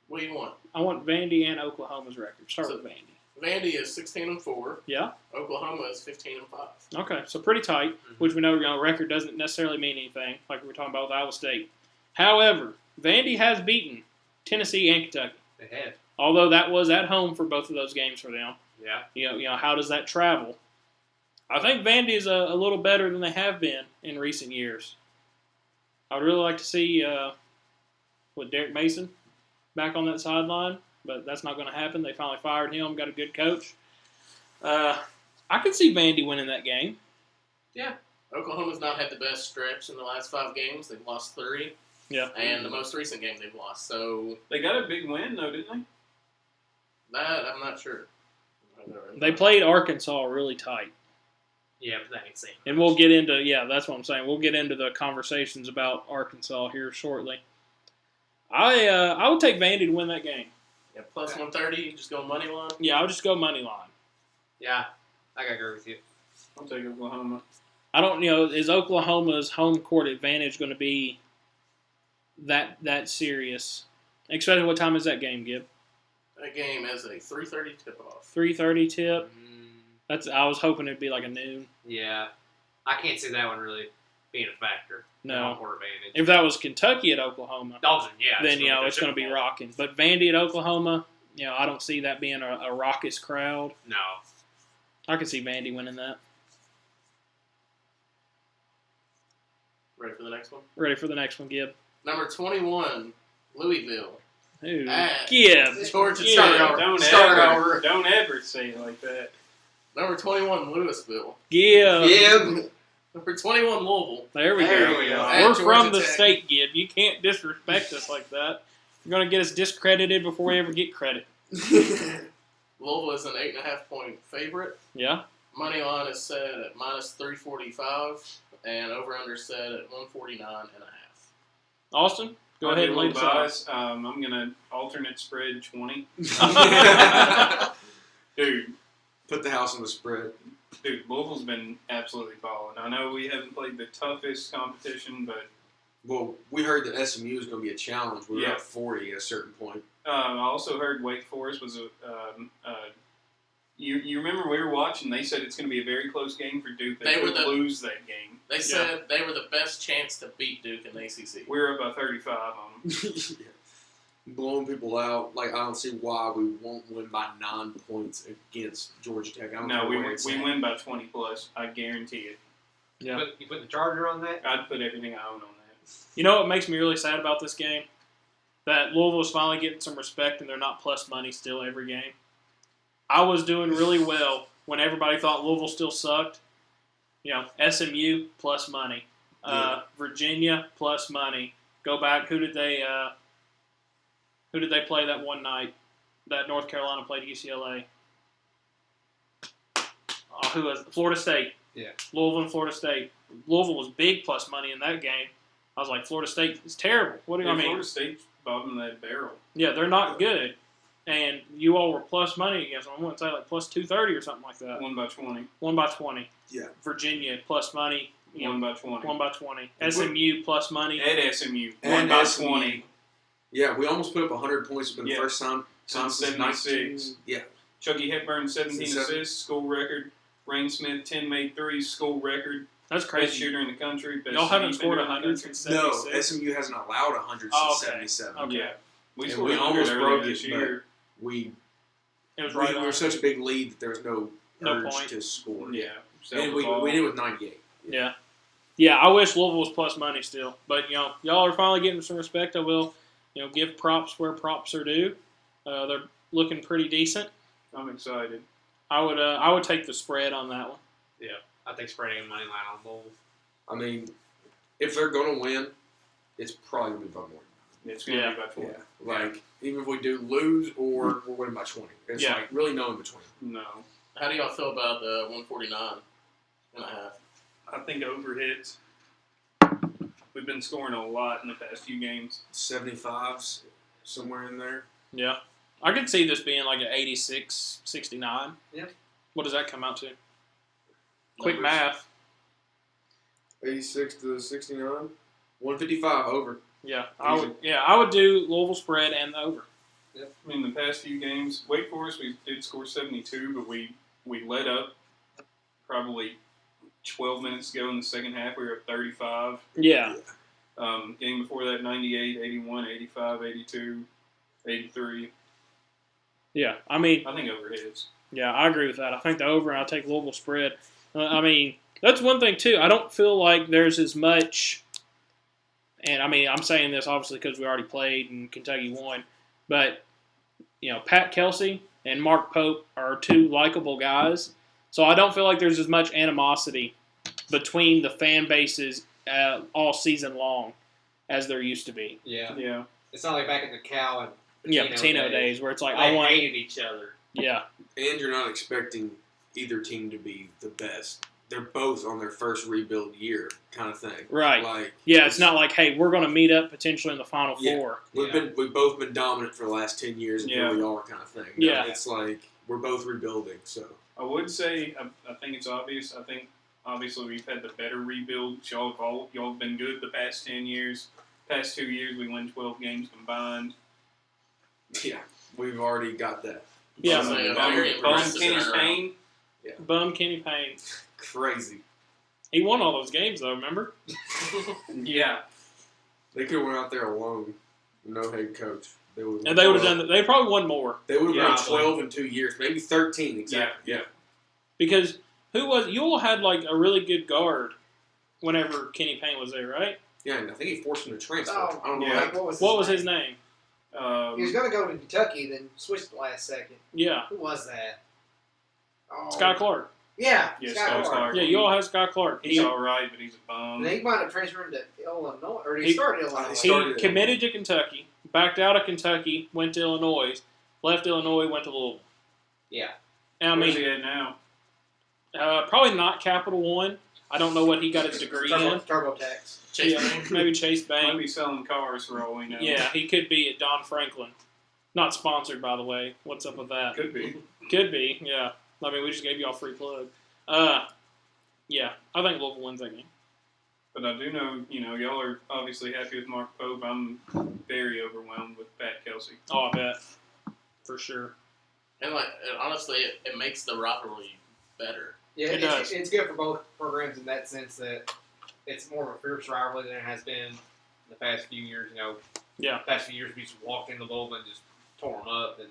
What do you want? I want Vandy and Oklahoma's records. Start So- with Vandy. Vandy is 16-4. Yeah. Oklahoma is 15-5. Okay, so pretty tight, Mhm. which we know, record doesn't necessarily mean anything, like we were talking about with Iowa State. However, Vandy has beaten Tennessee and Kentucky, They have. although that was at home for both of those games for them. Yeah. You know, how does that travel? I think Vandy is a little better than they have been in recent years. I would really like to see Derek Mason back on that sideline, but that's not going to happen. They finally fired him, got a good coach. I could see Vandy winning that game. Oklahoma's not had the best stretch in the last 5 games. They've lost 3. Yeah. And the most recent game they've lost. So, They got a big win, though, didn't that I'm not sure. They played Arkansas really tight. Yeah, but that ain't same. And we'll get into, that's what I'm saying. We'll get into the conversations about Arkansas here shortly. I would take Vandy to win that game. Yeah, plus 130. Just go money line. Yeah, I would just go money line. Yeah, I gotta agree with you. I'll take Oklahoma. I don't, is Oklahoma's home court advantage going to be that serious? Especially what time is that game, Gib? That game has a 3:30 tip off. 3:30 tip. I was hoping it'd be like a noon. Yeah, I can't see that one really being a factor. No. Home court advantage. If that was Kentucky at Oklahoma, then it's going to be difficult. rocking. But Vandy at Oklahoma, I don't see that being a raucous crowd. No. I can see Vandy winning that. Ready for the next one? Ready for the next one, Gib? Number 21, Louisville. Ooh, At Gib. Georgia Gib. Tech. Don't ever say it like that. Number 21, Louisville. Gib. Number 21, Louisville. There we There go. we go. At We're Georgia from the Tech. state, Gib. You can't disrespect us like that. You're going to get us discredited before we ever get credit. Louisville is an 8.5 point favorite. Yeah? Money line is set at minus 345, and over under set at 149.5. Austin, go I'll ahead be and a lead little us out. biased. I'm going to alternate spread 20. Dude, Put the house on the spread. Louisville's been absolutely balling. I know we haven't played the toughest competition, but Well, we heard that SMU is going to be a challenge. We were Yeah. up 40 at a certain point. I also heard Wake Forest was you remember we were watching, they said it's going to be a very close game for Duke. They They were could the- lose that game. They said they were the best chance to beat Duke in the ACC. We were up by 35 on them. Blowing people out. Like, I don't see why we won't win by 9 points against Georgia Tech. I don't No, know we where it's at. win by 20 plus. I guarantee it. Yeah. You put the Charger on that? I'd put everything I own on that. You know what makes me really sad about this game? That Louisville's finally getting some respect and they're not plus money still every game. I was doing really well when everybody thought Louisville still sucked. SMU plus money. Virginia plus money. Go back. Who did they play that one night that North Carolina played UCLA? Who was it? Florida State. Yeah. Louisville and Florida State. Louisville was big plus money in that game. I was like, Florida State is terrible. What do you mean? Florida State's bottom of that barrel. Yeah, they're not good. And you all were plus money against them. I want to say like plus 230 or something like that. 1 by 20. 1 by 20. Yeah. Virginia plus money. 1 by 20. 1 by 20. SMU plus money. At SMU. 1 And by SMU. 20. Yeah, we almost put up 100 points. It's been Yeah. the first time Since since 76. Yeah. Chucky Hepburn, 17 Since assists, school record. Rain Smith, 10 made threes, school record. That's Best crazy. shooter in the country. Best Y'all haven't scored defender in the 100 country. since No, 76. SMU hasn't allowed 100 Oh, since okay. 77. Okay. Yeah. We And scored we 100 almost earlier broke this it, year. We It was we right were on. such a big lead that there was no No point. to score. Yeah. And we did with 98. Yeah. Yeah, I wish Louisville was plus money still. But, y'all are finally getting some respect. I will, give props where props are due. They're looking pretty decent. I'm excited. I would take the spread on that one. Yeah. I think spreading a money line on Louisville. I mean, if they're going to win, it's probably going to be by more. It's going to Yeah. be by 20. Yeah. Like, even if we do lose or we're winning by 20. It's Yeah. like really no in between. No. How do y'all feel about the 149.5? I think over hits. We've been scoring a lot in the past few games. 75s, somewhere in there. Yeah. I could see this being like an 86-69. Yeah. What does that come out to? Quick Numbers. math. 86 to 69. 155 over. Yeah. I would do Louisville spread and the over. I mean, the past few games, Wake Forest, we did score 72, but we let up probably 12 minutes ago in the second half. We were up 35. Yeah. Game before that, 98, 81, 85, 82, 83. Yeah. I mean, I think over hits. yeah, I agree with that. I think the over, and I'll take Louisville spread. I mean, that's one thing, too. I don't feel like there's as much, and I mean, I'm saying this obviously because we already played and Kentucky won, but, Pat Kelsey and Mark Pope are two likable guys. So I don't feel like there's as much animosity between the fan bases all season long as there used to be. Yeah. Yeah. It's not like back in the Cal and Yeah, Patino days where it's like, they I want. hated each other. Yeah. And you're not expecting either team to be the best they're both on their first rebuild year kind of thing. Right. Like, Yeah, it's not like, hey, we're going to meet up potentially in the Final Four. We've both been dominant for the last 10 years, and here we are kind of thing. Yeah. It's like we're both rebuilding. So I would say I think it's obvious. I think obviously we've had the better rebuild. Y'all have been good the past 10 years. Past 2 years we win 12 games combined. yeah, we've already got that. Yeah. Bum Kenny Payne. Yeah. Bum Kenny Payne. Crazy. He won all those games, though, remember? Yeah. They could have went out there alone, no head coach. They would have done. They probably won more. They would have Yeah, won 12 in 2 years, maybe 13 exactly. Yeah. Because Ewell had like a really good guard whenever Kenny Payne was there, right? Yeah, and I think he forced him to transfer. Oh, I don't know. yeah. like, What was his name? He was going to go to Kentucky, then switched the last second. Yeah, Who was that? Oh. Sky Clark. Yeah, Yeah, Sky Sky Clark. Clark. Yeah, Ewell has Sky Clark. He's all right, but he's a bum. And he might have transferred to Illinois, or he He- started Illinois. he He started it. committed to Kentucky, backed out of Kentucky, went to Illinois, left Illinois, went to Louisville. Yeah. And I Where's mean, he at now? probably not Capital One. I don't know what he got his degree in. TurboTax. Chase Yeah, Bank. maybe Chase Might Bank. be selling cars for all we know. Yeah, he could be at Don Franklin. Not sponsored, by the way. What's up with that? Could be. Could be, yeah. I mean, we just gave y'all a free plug. Yeah, I think Louisville wins that game. But I do know, y'all are obviously happy with Mark Pope. I'm very overwhelmed with Pat Kelsey. Oh, I bet. For sure. And honestly, it makes the rivalry better. Yeah, It does. it's good for both programs in that sense that it's more of a fierce rivalry than it has been the past few years. Yeah. The past few years we just walked into Louisville and just tore them up, and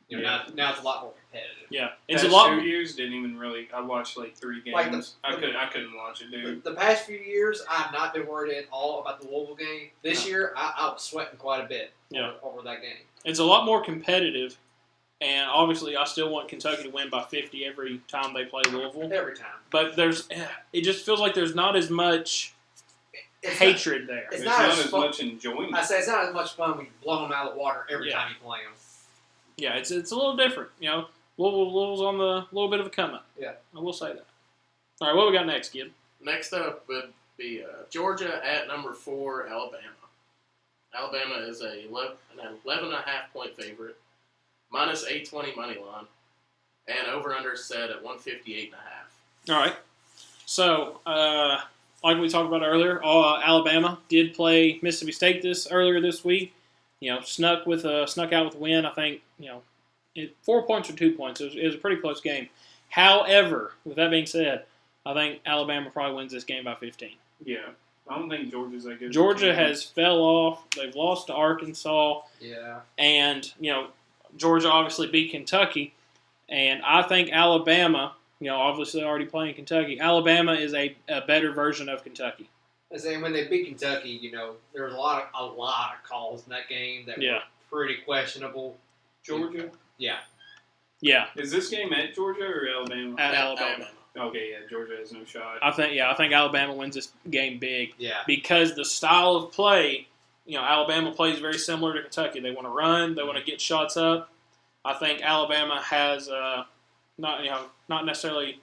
Yeah. now it's a lot more competitive. Yeah. It's Past a lot. 2 years didn't even really. I watched like 3 games. Like I couldn't watch it, dude. The past few years, I've not been worried at all about the Louisville game. This year, I was sweating quite a bit Yeah. over that game. It's a lot more competitive. And obviously, I still want Kentucky to win by 50 every time they play Louisville. Every time. But it just feels like there's not as much It's hatred there. It's There's not not as as fun. much enjoyment. I say it's not as much fun when you blow them out of the water every Yeah. time you play them. Yeah, it's a little different. Louisville's on the little bit of a come up. Yeah. I will say that. All right, what we got next, kid? Next up would be Georgia at number 4, Alabama. Alabama is an 11.5 point favorite, minus 820 money line, and over under set at 158.5. All right. So, like we talked about earlier, Alabama did play Mississippi State earlier this week. Snuck out with a win. I think 4 points or 2 points. It was a pretty close game. However, with that being said, I think Alabama probably wins this game by 15. Yeah. I don't think Georgia's that good. Georgia has fell off. They've lost to Arkansas, Yeah. and Georgia obviously beat Kentucky. And I think Alabama, obviously already playing Kentucky. Alabama is a better version of Kentucky. I say when they beat Kentucky, there was a lot of calls in that game that Yeah. were pretty questionable. Georgia? Yeah. Yeah, Is this game at Georgia or Alabama? at Alabama. Okay, yeah, Georgia has no shot. I think Alabama wins this game big Yeah. because the style of play, Alabama plays very similar to Kentucky. They want to run, they want to get shots up. I think Alabama has not necessarily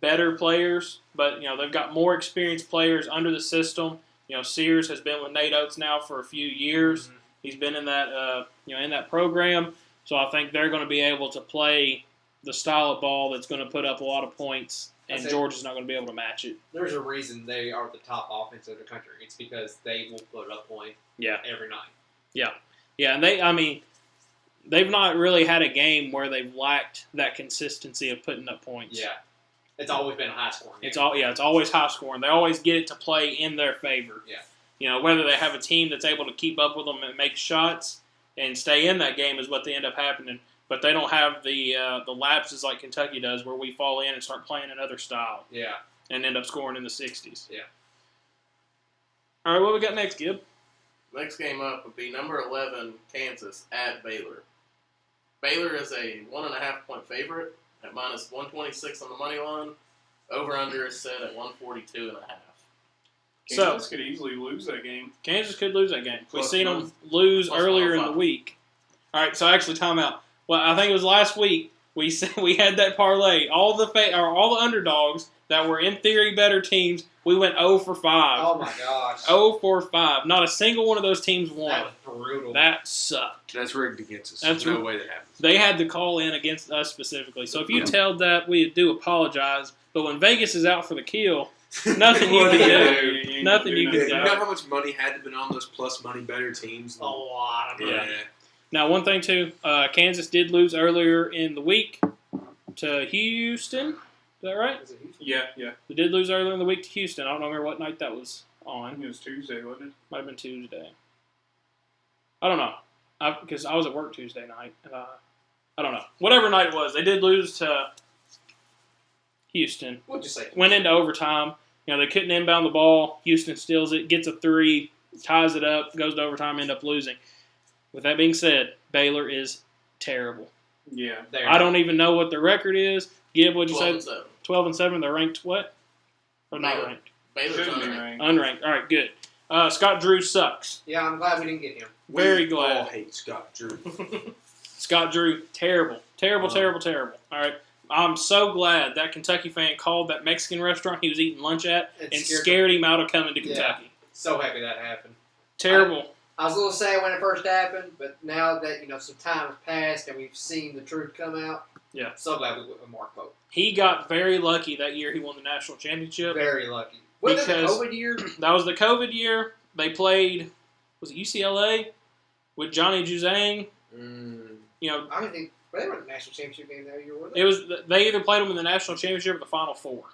better players, but they've got more experienced players under the system. Sears has been with Nate Oates now for a few years. Mhm. He's been in that in that program, so I think they're going to be able to play the style of ball that's going to put up a lot of points, and I say- Georgia's not going to be able to match it. There's a reason they are the top offense of the country. It's because they will put up points every night. Yeah, and they've not really had a game where they've lacked that consistency of putting up points. Yeah. It's always been a high scoring game. It's always high scoring. They always get it to play in their favor. Yeah. Whether they have a team that's able to keep up with them and make shots and stay in that game is what they end up happening. But they don't have the lapses like Kentucky does, where we fall in and start playing another style Yeah. and end up scoring in the 60s. Yeah. All right, what we got next, Gib? Next game up would be number 11, Kansas at Baylor. Baylor is a 1.5 point favorite at minus 126 on the money line. Over under is set at 142.5. Kansas could easily lose that game. Kansas could lose that game. We've Plus seen one- them lose plus earlier in the 105. week. All right, so actually, time out. Well, I think it was last week we had that parlay. All the underdogs that were in theory better teams, we went 0 for 5. Oh my gosh. 0 for 5. Not a single one of those teams won. That was brutal. That sucked. That's rigged against us. That's no ri- way that happens. They had to call in against us specifically. So if you tell that, we do apologize. But when Vegas is out for the kill, nothing you can do. Nothing you Yeah, can you do. know how much money had to have been on those plus money better teams? a lot of money. Yeah. Now, one thing too, Kansas did lose earlier in the week to Houston. Is that right? Was it Houston? Yeah. They did lose earlier in the week to Houston. I don't remember what night that was I on. think it was Tuesday, wasn't it? Might have been Tuesday. I don't know. Because I was at work Tuesday night. I don't know. Whatever night it was, they did lose to Houston. We'll just say Went into overtime. You know, they couldn't inbound the ball. Houston steals it, gets a 3, ties it up, goes to overtime, end up losing. With that being said, Baylor is terrible. Yeah. there. I don't even know what their record is. Gib, what'd you 12 say? and 7. 12-7. They're ranked what? Or not Baylor. ranked? Baylor's Shouldn't be unranked. ranked. Unranked. All right, good. Scott Drew sucks. Yeah, I'm glad we didn't get him. Very We glad. all hate Scott Drew. Scott Drew, terrible. Terrible. All right. I'm so glad that Kentucky fan called that Mexican restaurant he was eating lunch at It and scared scared him out of coming to Yeah. Kentucky. So happy that happened. Terrible. I was a little sad when it first happened, but now that some time has passed and we've seen the truth come out, Yeah. so glad we went with Mark Pope. He got very lucky that year he won the national championship. Very lucky. Was it the Because- COVID year? That was the COVID year. They played, was it UCLA with Johnny Juzang? You know, I don't think they were in the national championship game that year, were they? it was they either played them in the national championship or the Final Four.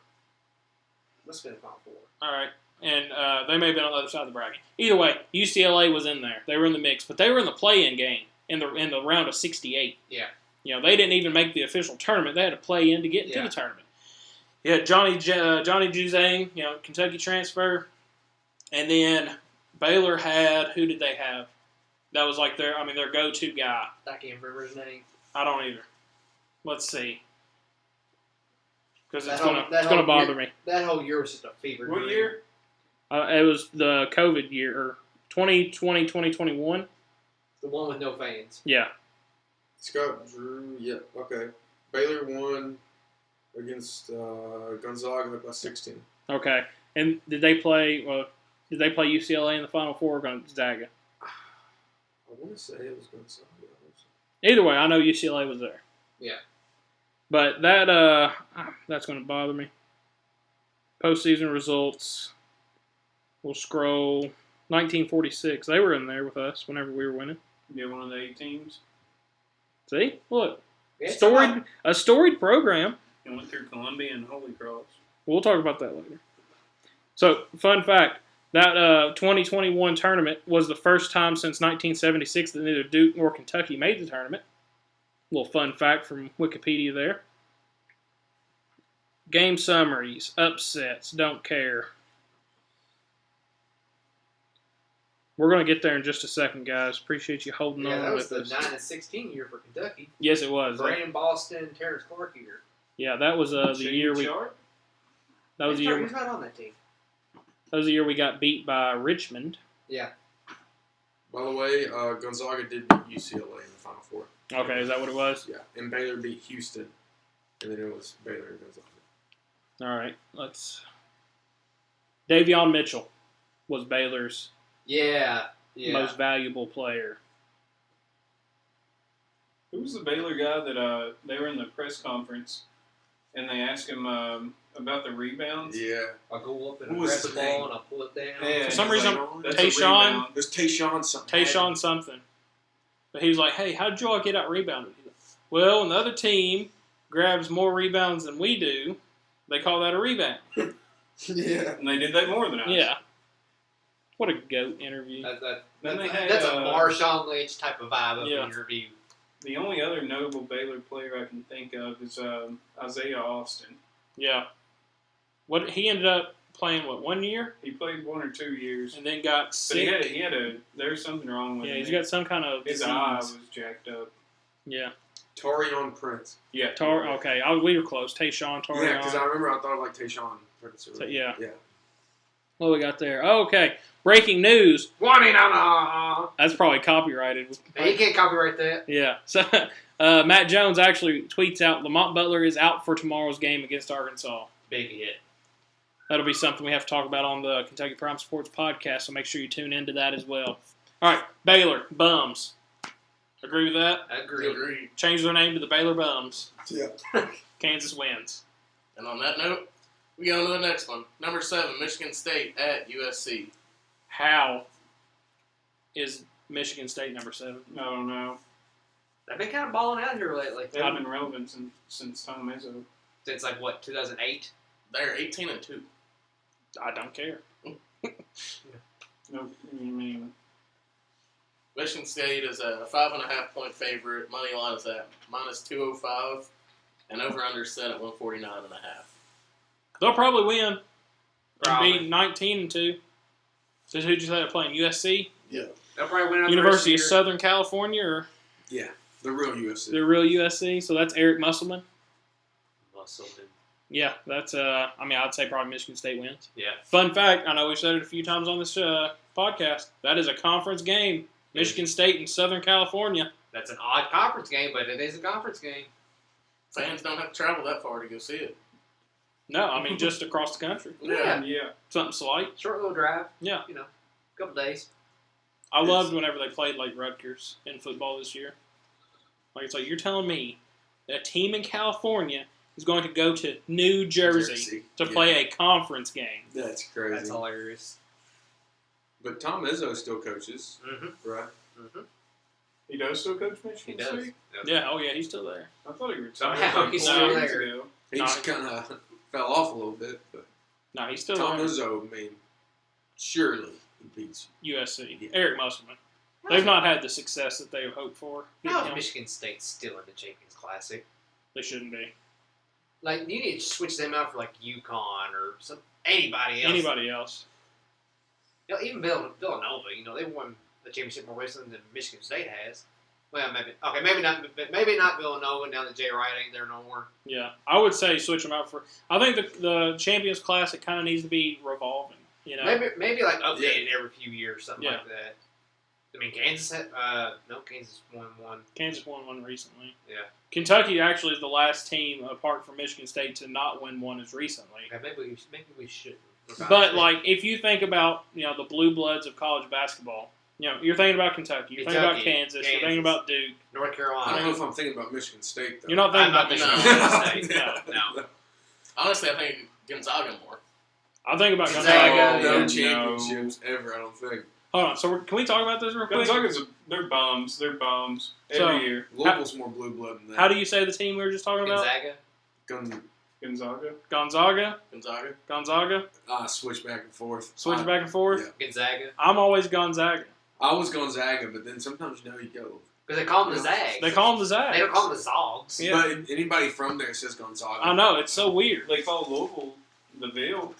Must have been the Final Four. All right, and they may have been on the other side of the bracket. Either way, UCLA was in there. They were in the mix, but they were in the play-in game in the round of 68. Yeah. You know, they didn't even make the official tournament. They had to play in to get into Yeah. the tournament. Yeah, Johnny Juzang, Kentucky transfer, and then Baylor had, who did they have? That was like their go-to guy. I can't remember his name. I don't either. Let's see, because it's That gonna whole bother year- me. That whole year was just a fever What dream. year? It was the COVID year, or 2020, 2021. The one with no fans. Yeah. Scott Drew, yeah, okay. Baylor won against Gonzaga by 16. Okay. And did they play UCLA in the Final Four or Gonzaga? I want to say it was Gonzaga. Either way, I know UCLA was there. Yeah. But that's going to bother me. Postseason results. We'll scroll. 1946. They were in there with us whenever we were winning. Yeah, one of the 8 teams. See? Look. Yeah, it's a lot. A storied program. It went through Columbia and Holy Cross. We'll talk about that later. So, fun fact, that 2021 tournament was the first time since 1976 that neither Duke nor Kentucky made the tournament. Little fun fact from Wikipedia there. Game summaries, upsets, don't care. We're going to get there in just a second, guys. Appreciate you holding Yeah, on that was with the us. 9-16 year for Kentucky. Yes, it was. Brandon Boston, Terrence Clark year. Yeah, that was the Shane year we. Sharp? That was the He's year. not on that team. That was the year we got beat by Richmond. Yeah. By the way, Gonzaga did beat UCLA in the Final Four. Okay, is that what it was? Yeah, and Baylor beat Houston, and then it was Baylor and Gonzaga. All right, let's. Davion Mitchell was Baylor's Yeah. Yeah. most valuable player. Who was the Baylor guy that they were in the press conference and they asked him about the rebounds? Yeah. I'll go up and What was grab the his ball name? and I'll pull it down. Yeah, For some he's reason, like, That's a Tayshaun- rebound. there's Tayshaun something. Tayshaun something. But he was like, hey, how'd you all get out rebounded? He's like, well, when the other team grabs more rebounds than we do, they call that a rebound. Yeah. And they did that more than us. Yeah. What a GOAT interview. Then they had That's a Marshawn Lynch type of vibe of Yeah. the interview. the only other notable Baylor player I can think of is Isaiah Austin. Yeah. What he ended up playing, 1 year? He played 1 or 2 years. And then got But sick. he had there's something wrong with Yeah, him. he's got some kind of His disease. eye was jacked up. Yeah. Tarion Prince. Yeah. Okay, we were close. Tayshaun, Tarion. Yeah, because I remember I thought of like Tayshaun Prince. So, yeah. Yeah. What we got there? Oh, okay. Breaking news. Wanting on That's probably copyrighted. You can't copyright that. Yeah. So Matt Jones actually tweets out Lamont Butler is out for tomorrow's game against Arkansas. Big hit. That'll be something we have to talk about on the Kentucky Prime Sports podcast, so make sure you tune into that as well. All right, Baylor, Bums. Agree with that? Agreed. Change their name to the Baylor Bums. Yeah. Kansas wins. And on that note, we go on to the next one. Number 7, Michigan State at USC. How is Michigan State number 7? I don't know. They've been kind of balling out here lately. They haven't been relevant since Tom Izzo. Since, 2008? They're 18-2. I don't care. No, I mean, Michigan State is a 5.5-point favorite. Money line is at -205, and over/under set at 149.5. They'll probably win. Probably. Be 19-2. So who'd you say they're playing? USC? They'll probably win on University the of rest Southern California, or Yeah, the real USC. the real USC? So that's Eric Musselman. Musselman. Yeah, that's. I'd say probably Michigan State wins. Yeah. Fun fact: I know we've said it a few times on this podcast. That is a conference game. Michigan State and Southern California. That's an odd conference game, but it is a conference game. Fans don't have to travel that far to go see it. No, I mean just across the country. Yeah. yeah. Something slight. Short little drive. Yeah. Couple days. I loved whenever they played like Rutgers in football this year. It's like you're telling me that a team in California is going to go to New Jersey to play a conference game. That's crazy. That's hilarious. But Tom Izzo still coaches, Mm-hmm. right? Mm-hmm. He does still coach Michigan He does. State? Yeah, oh yeah, he's still there. I thought he retired Somehow like he's 4 still years there. ago. He just kind of fell off a little bit, but No, he's still Tom there. Izzo, surely he beats USC. Yeah. Eric Musselman. They've not had the success that they have hoped for. How You is know, Michigan State still in the Champions Classic? they shouldn't be. You need to switch them out for UConn or anybody else. Anybody else. Even Villanova. They won the championship more recently than Michigan State has. Well, maybe not Villanova. Now that Jay Wright ain't there no more. Yeah, I would say switch them out for. I think the Champions Classic kind of needs to be revolving. Maybe updated every few years, something Yeah. like that. I mean, Kansas had Kansas won one. Kansas won one recently. Yeah. Kentucky actually is the last team apart from Michigan State to not win one as recently. Okay, maybe we should. But if you think about the blue bloods of college basketball, you're thinking about Kentucky, you're thinking about Kansas, you're thinking about Duke. North I Carolina. don't know if I'm thinking about Michigan State, though. You're not thinking about I'm Michigan not State. No. Honestly, I think Gonzaga more. I think about Gonzaga. Gonzaga. No championships ever, I don't think. Hold on, so can we talk about this real quick? They're bums. They're bums So- every year. Louisville's more blue blood than that. How do you say the team we were just talking about? Gonzaga. Gonzaga. Gonzaga? Gonzaga. Switch back and forth. Switch back and forth? Yeah. Gonzaga. I'm always Gonzaga. I was Gonzaga, but then sometimes you go. Because they call them the Zags. They call them the Zags. They don't call them the Zogs. Yeah. But anybody from there says Gonzaga. I know, it's so weird. They call Louisville the Ville.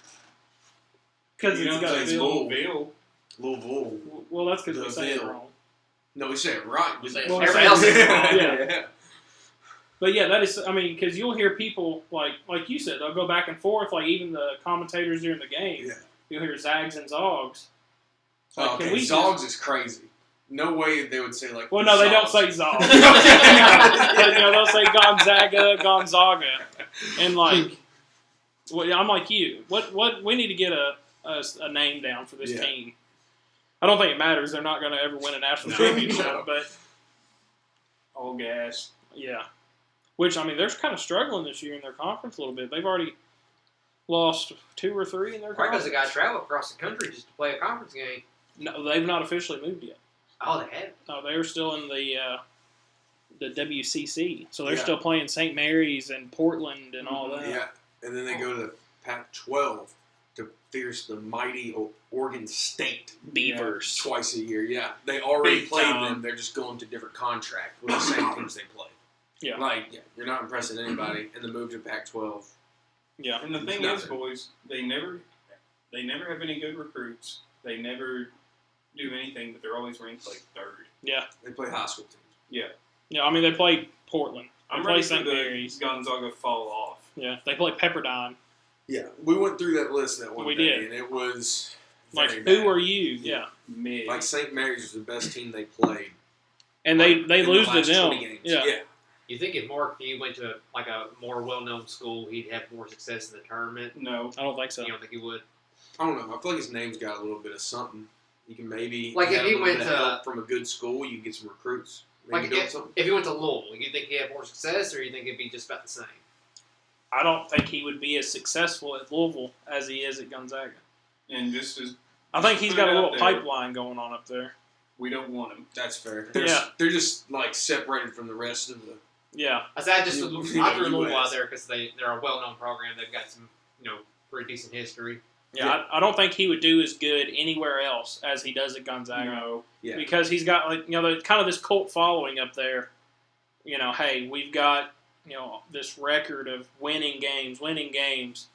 Because You it's know, got a it's bill. Louisville. Louisville. Well, that's because we The say it Ville. wrong. No, we say it right. We say it Well, right. Everybody else is wrong. Yeah. But yeah, that is. I mean, because you'll hear people like you said, they'll go back and forth. Like even the commentators during the game, Yeah. you'll hear Zags and Zogs. Like, Okay, can we Zogs is crazy. No way they would say Well, no, they don't say Zogs. But, they'll say Gonzaga, and well, I'm like you. What we need to get a name down for this Yeah. team. I don't think it matters. They're not going to ever win a national championship, No. but All gas. yeah. Which, I mean, they're kind of struggling this year in their conference a little bit. They've already lost 2 or 3 in their Right, because conference. the guy traveled across the country just to play a conference game. No, they've not officially moved yet. Oh, they had. No, they're still in the WCC. So they're Yeah. still playing St. Mary's and Portland and all that. Yeah, and then they go to the Pac-12 to face the mighty Oregon State Beavers. twice a year. Yeah, they already Big played time. them. They're just going to different contract with the same teams they play. Yeah. You're not impressing anybody, and the move to Pac-12. Yeah. And the It's thing is, nothing. boys, they never have any good recruits. They never do anything, but they're always ranked like 3rd. Yeah. They play high school teams. Yeah, I mean, they played Portland. They I'm play ready for St. the Mary's. Gonzaga fall off. Yeah, they play Pepperdine. Yeah, we went through that list that one We day, did. and it was Like, very who bad. are you? Yeah. Mid. Like St. Mary's was the best team they played. And they in the lose to last them. 20 games. Yeah. You think if Mark went to a more well-known school, he'd have more success in the tournament? No. I don't think so. You don't think he would? I don't know. I feel like his name's got a little bit of something. You can maybe Like, if have he a little went bit of to- help from a good school, you can get some recruits. Maybe doing something. If he went to Louisville, you think he'd have more success, or you think it'd be just about the same? I don't think he would be as successful at Louisville as he is at Gonzaga. And just as I think he's put got it a out little there. pipeline going on up there. we don't want him. That's fair. Yeah. They're just like separated from the rest of the. Yeah. I threw Louisville out US. there because they're a well-known program. They've got some, pretty decent history. Yeah, I don't think he would do as good anywhere else as he does at Gonzaga. No. Yeah. Because he's got kind of this cult following up there. Hey, we've got this record of winning games,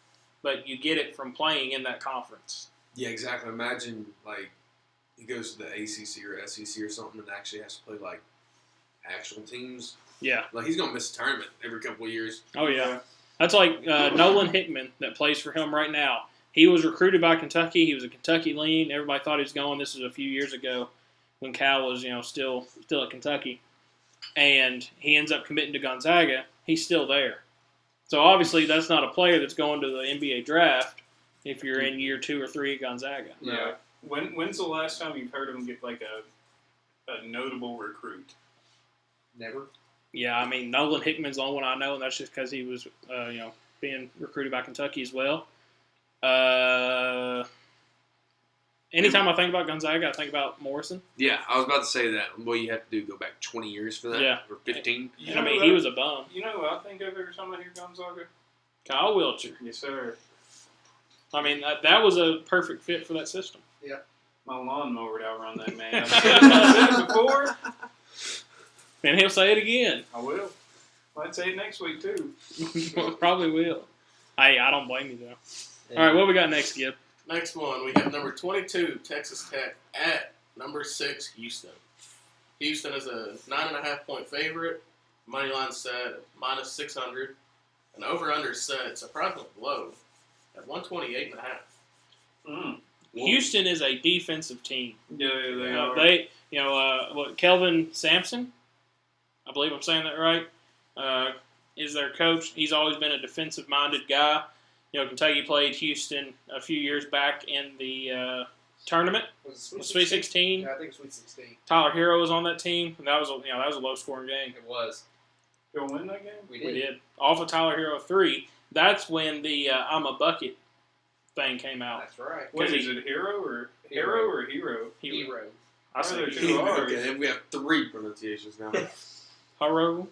but you get it from playing in that conference. Yeah, exactly. Imagine like he goes to the ACC or SEC or something and actually has to play like actual teams. Yeah. Like he's gonna miss a tournament every couple of years. Oh yeah. That's like Nolan Hickman that plays for him right now. He was recruited by Kentucky. He was a Kentucky lean. Everybody thought he was going. This was a few years ago when Cal was still at Kentucky, and he ends up committing to Gonzaga. He's still there. So obviously that's not a player that's going to the NBA draft if you're in year 2 or 3 at Gonzaga. Yeah. When's the last time you've heard him get like a notable recruit? Never. Yeah, I mean Nolan Hickman's the only one I know, and that's just because he was being recruited by Kentucky as well. Anytime I think about Gonzaga, I think about Morrison. Yeah, I was about to say that. Well, you have to go back 20 years for that. Yeah. Or 15. And I mean, he was a bum. You know who I think of every time I hear Gonzaga? Kyle Wiltshire. Yes, sir. I mean, that was a perfect fit for that system. My lawnmower would outrun that man. I've said it before. And he'll say it again. I will. Might say it next week too. Probably will. Hey, I don't blame you, though. All right, what we got next, Gib? Next one, we have number 22, Texas Tech, at number 6, Houston. Houston is a 9.5-point favorite. Money line set at minus 600. And over-under set, surprisingly low, at 128.5. Mm. Houston is a defensive team. Yeah, they are. Kelvin Sampson, I believe I'm saying that right, is their coach. He's always been a defensive-minded guy. Kentucky played Houston a few years back in the tournament, Was it Sweet 16. Yeah, I think Sweet 16. Tyler Hero was on that team, and that was a low-scoring game. It was. You'll win that game? We We did. did. Off of Tyler Hero 3, that's when the I'm a bucket thing came out. That's right. Wait, Because is it Hero or Hero. Hero? Hero. I say Are there Hero. two R's? Okay, and we have 3 pronunciations now. Hero.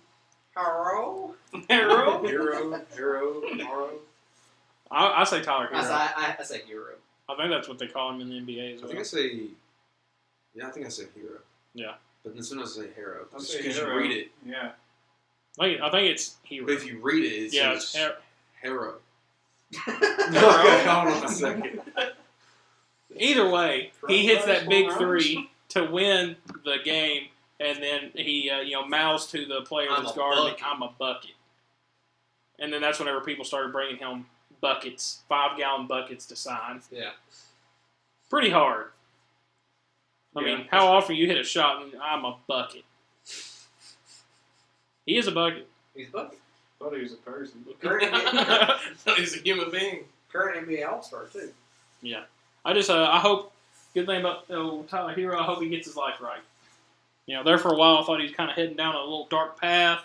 Hero. Hero? Hero. I say Tyler Hero. I say Hero. I think that's what they call him in the NBA as I well. think I say hero. Yeah. But then sometimes I say hero. I'll Just say because you Hero. read it. Yeah. I think it's Hero. But if you read it, it Yeah, says it's hero. Hero? Okay, hold on a second. Either way, he hits that big Runs. 3 to win the game, and then he mouths to the player I'm that's a guarding, bucket. I'm a bucket. And then that's whenever people started bringing him buckets, 5-gallon buckets to sign. Yeah. Pretty hard. I Yeah. mean, how often you hit a shot and I'm a bucket? He is a bucket. He's bucket. Thought he was a person. He's a human being. Current NBA All-Star, too. I hope, good thing about Tyler Hero, I hope he gets his life right. There for a while, I thought he was kind of heading down a little dark path.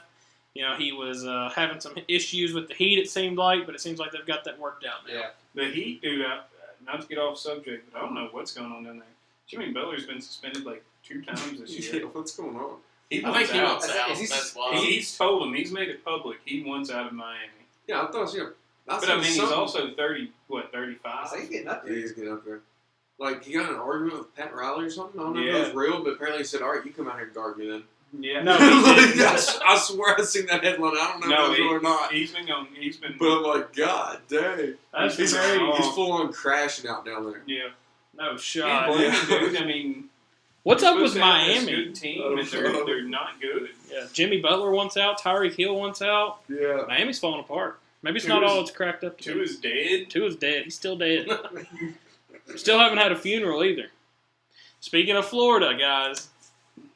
He was having some issues with the Heat, it seemed like, but it seems like they've got that worked out now. Yeah. The Heat, dude, not to get off subject, but I don't know what's going on down there. Jimmy Butler's been suspended like 2 times this Yeah, year. what's going on? I think he wants Is out. he- That's why. He's told him, he's made it public, he wants out of Miami. Yeah, I thought, But I mean, he's also 35? So he's getting up Yeah, there. he's getting up there. Like, he got in an argument with Pat Riley or something. I don't know if Yeah. it was real, but apparently he said, all right, you come out here and guard me then. Yeah. No, he didn't. I swear I've seen that headline. I don't know No, if it's real or not. He's been. But I'm like, God dang. That's He's very full on crashing out down there. Yeah. no Can't shot. blame him, dude. I mean, What's up supposed with to have this Miami? good team, and they're not good. Yeah, Jimmy Butler wants out. Tyreek Hill wants out. Yeah. Miami's falling apart. Maybe it's Two not is- all it's cracked up to. 2 is dead. 2 is dead. He's still dead. Still haven't had a funeral either. Speaking of Florida, guys,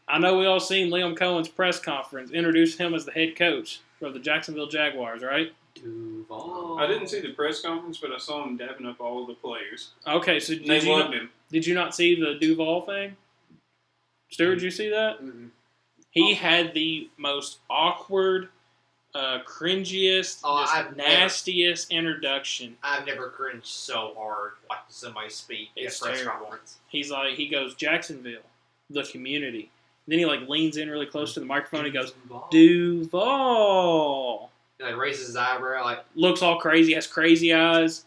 I know we all seen Liam Cohen's press conference introduce him as the head coach of the Jacksonville Jaguars, right? Duval. I didn't see the press conference, but I saw him dapping up all the players. Okay, so They loved him. did you not see the Duval thing? Stuart, did you see that? Mm-hmm. He had the most awkward, cringiest, nastiest introduction. I've never cringed so hard watching somebody speak at It's a press terrible. conference. He goes, Jacksonville, the community. Then he leans in really close to the microphone. He goes, Duval. He raises his eyebrow like, Looks all crazy, has crazy eyes.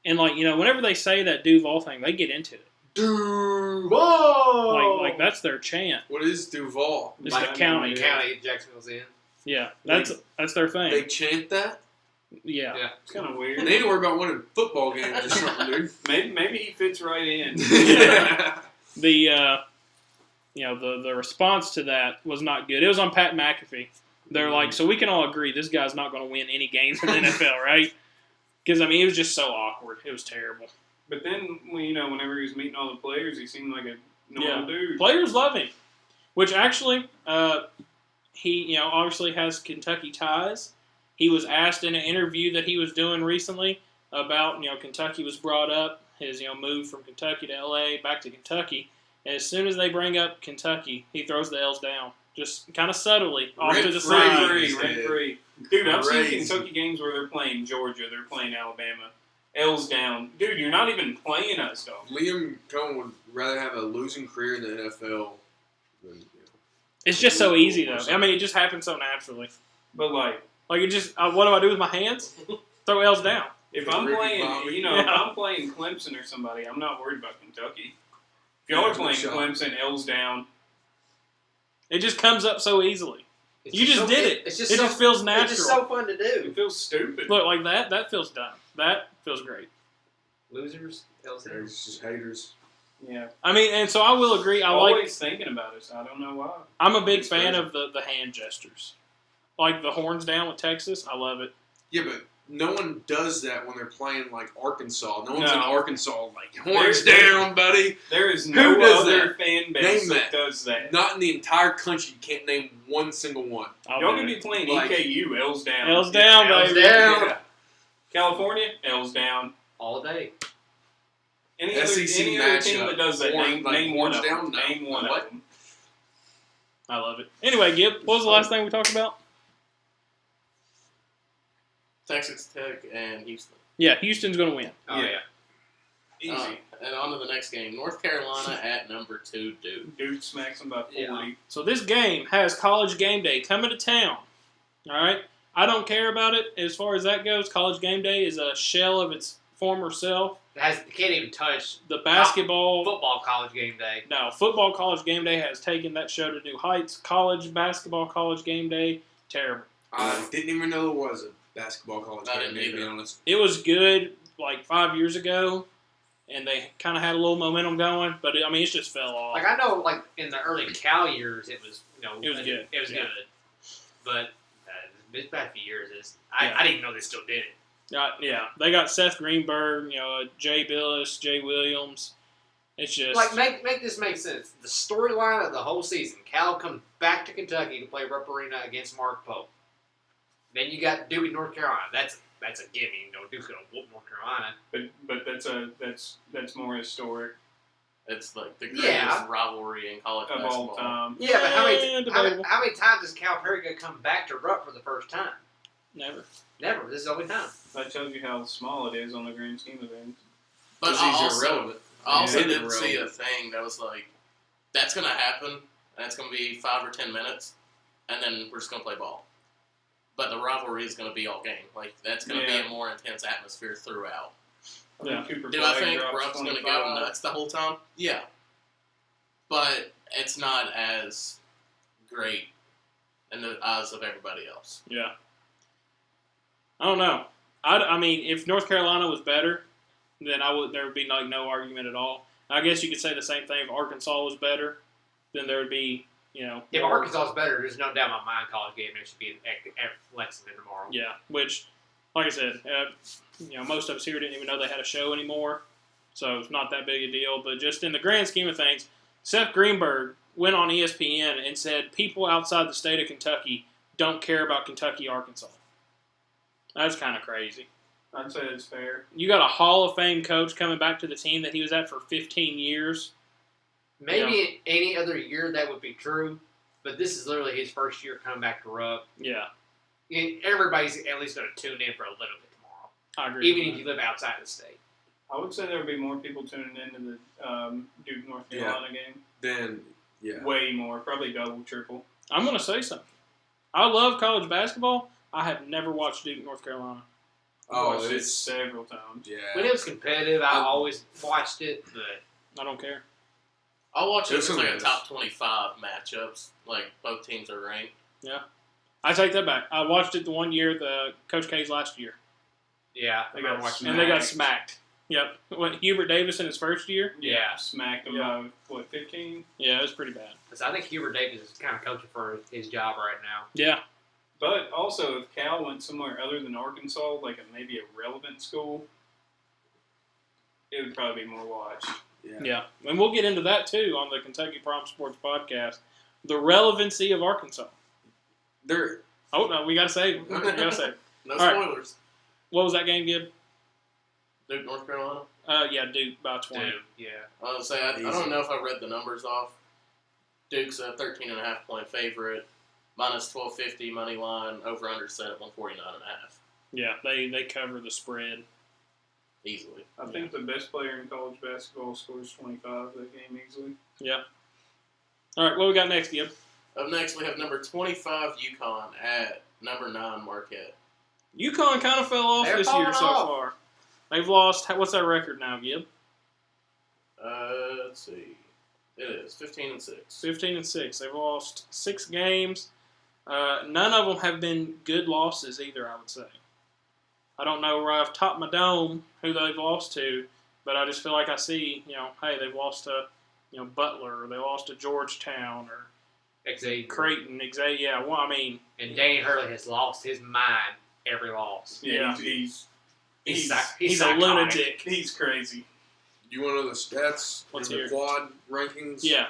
And whenever they say that Duval thing, they get into it. Duval. Like that's their chant. What is Duval? It's Like the county. county Jacksonville's in. Yeah, that's their thing. They chant that? Yeah. Yeah. It's kind of weird. They need to worry about winning football games or something, dude. Maybe he fits right in. The the response to that was not good. It was on Pat McAfee. They're like, so we can all agree this guy's not going to win any games in the NFL, right? Because it was just so awkward. It was terrible. But then, whenever he was meeting all the players, he seemed like a normal dude. Players love him, which actually, he obviously has Kentucky ties. He was asked in an interview that he was doing recently about Kentucky was brought up, his move from Kentucky to LA back to Kentucky. And as soon as they bring up Kentucky, he throws the L's down, just kind of subtly off to the side. Rent-free. Dude, I've seen Crazy. Kentucky games where they're playing Georgia, they're playing Alabama. L's down. Dude, you're not even playing us, dog. Liam Cohen would rather have a losing career in the NFL than, It's just so easy though. It just happens so naturally. But, It just what do I do with my hands? Throw L's down. if I'm Ricky playing, Bobby. if I'm playing Clemson or somebody, I'm not worried about Kentucky. If y'all are playing Clemson, L's down. It just comes up so easily. It's You just did it. It's It just feels natural. It's just so fun to do. It feels stupid. Look, like that. That feels dumb. That feels great. Losers, L's down. It's just haters. Yeah. And so I will agree. Always thinking about it, so I don't know why. I'm a big It's fan crazy. of the hand gestures. Like the horns down with Texas. I love it. Yeah, but no one does that when they're playing Arkansas. No one's No. in Arkansas horns There- down, buddy. There is no does other that? fan base Name that that. does that. Not in the entire country. You can't name one single one. I'll Y'all do could it. be playing Like- EKU, L's down. L's down, L's baby. down. Yeah. California, L's down. All day. Any other team matchup. that does that, name one horns of them. down? No. Name one What? of them. I love it. Anyway, Gib, what was the last thing we talked about? Texas Tech and Houston. Yeah, Houston's going to win. Oh, Yeah. yeah. Easy. And on to the next game. North Carolina at number 2 Duke. Dude smacks them by 40. Yeah. So this game has College Game Day coming to town. All right? I don't care about it as far as that goes. College Game Day is a shell of its former self. It can't even touch The basketball... football college game day. No, football College Game Day has taken that show to new heights. College basketball College Game Day, terrible. I didn't even know there was a basketball college I game, didn't to be either. honest. It was good 5 years ago, and they kind of had a little momentum going, but it just fell off. I know, in the early Cal years, it was, It was good. It was Yeah. good. But it's been a few years. I didn't even know they still did it. Yeah, they got Seth Greenberg, Jay Billis, Jay Williams. It's just Make this make sense. The storyline of the whole season: Cal comes back to Kentucky to play Rupp Arena against Mark Pope. Then you got Duke and North Carolina. That's a gimme. Duke's gonna whoop North Carolina. But that's more historic It's the greatest Yeah. rivalry in college of basketball. all time. Yeah, but debatable. how many times has Cal Perry gonna come back to Rupp for the first time? never. Never. This is the only time. That tells you how small it is on the grand scheme of things. But Because I he's also, irrelevant. I also Yeah. didn't see a thing that was that's going to happen, and it's going to be 5 or 10 minutes, and then we're just going to play ball. But the rivalry is going to be all game. That's going to be Yeah. a more intense atmosphere throughout. Yeah. Cooper Do I Flag think drops Rupp's going to 25. go nuts the whole time? Yeah. But it's not as great in the eyes of everybody else. Yeah. I don't know. I mean, if North Carolina was better, then there would be no argument at all. I guess you could say the same thing if Arkansas was better, then there would be, If Arkansas is better, there's no doubt in my mind college game day should be at Lexington tomorrow. Yeah, which, like I said, most of us here didn't even know they had a show anymore, so it's not that big a deal. But just in the grand scheme of things, Seth Greenberg went on ESPN and said people outside the state of Kentucky don't care about Kentucky, Arkansas. That's kind of crazy. I'd say it's fair. You got a Hall of Fame coach coming back to the team that he was at for 15 years. Maybe any other year that would be true, but this is literally his first year coming back to Rupp. Yeah, And everybody's at least going to tune in for a little bit tomorrow, I agree. even with if you live outside the state. I would say there would be more people tuning into the Duke North Carolina game. Then, yeah. Way more, probably double, triple. that. I'm going to say something. I love college basketball. I have never watched Duke, North Carolina. Oh, Watched it it's several times. yeah. When it was competitive, I always watched it, but I don't care. I'll watch it if It's it's like a hilarious. top 25 matchups. Like, both teams are ranked. I take that back. I watched it the one year, the Coach K's last year, yeah, I They remember got watching and that. they got smacked. Yep. What, Hubert Davis in his first year? Yeah. Smacked them Yeah. by, 15? Yeah, it was pretty bad. So I think Hubert Davis is kind of coaching for his job right now. Yeah. But also, if Cal went somewhere other than Arkansas, like maybe a relevant school, it would probably be more watched. Yeah. And we'll get into that, too, on the Kentucky Prom Sports podcast. The relevancy of Arkansas. They're Oh, no, we got to save. We got to save. No All right. spoilers. What was that game, Gib? Duke, North Carolina. Yeah, Duke, about 20. Dude, yeah. I was say I don't know if I read the numbers off. Duke's a 13.5 point favorite, minus 1250 money line, over under set at 149.5 Yeah, they cover the spread. easily. I think the best player in college basketball scores 25 that game easily. Yeah. All right, what we got next, Gib? Up next, we have number 25 UConn at number 9 Marquette. UConn kind of fell off They're this year falling so off. far. They've lost, what's their record now, Gib? Let's see. It is 15-6. 15-6. They've lost 6 games. None of them have been good losses either, I would say. I don't know right off the top of my dome who they've lost to, but I just feel like I see, hey, they've lost to, Butler, or they lost to Georgetown, or Xavier. Creighton. Yeah, well, I mean, And Danny Hurley has lost his mind every loss. Yeah. He's He's he's a psychotic. lunatic. he's crazy. You want to know the stats? Let's in the hear it. quad rankings? Yeah,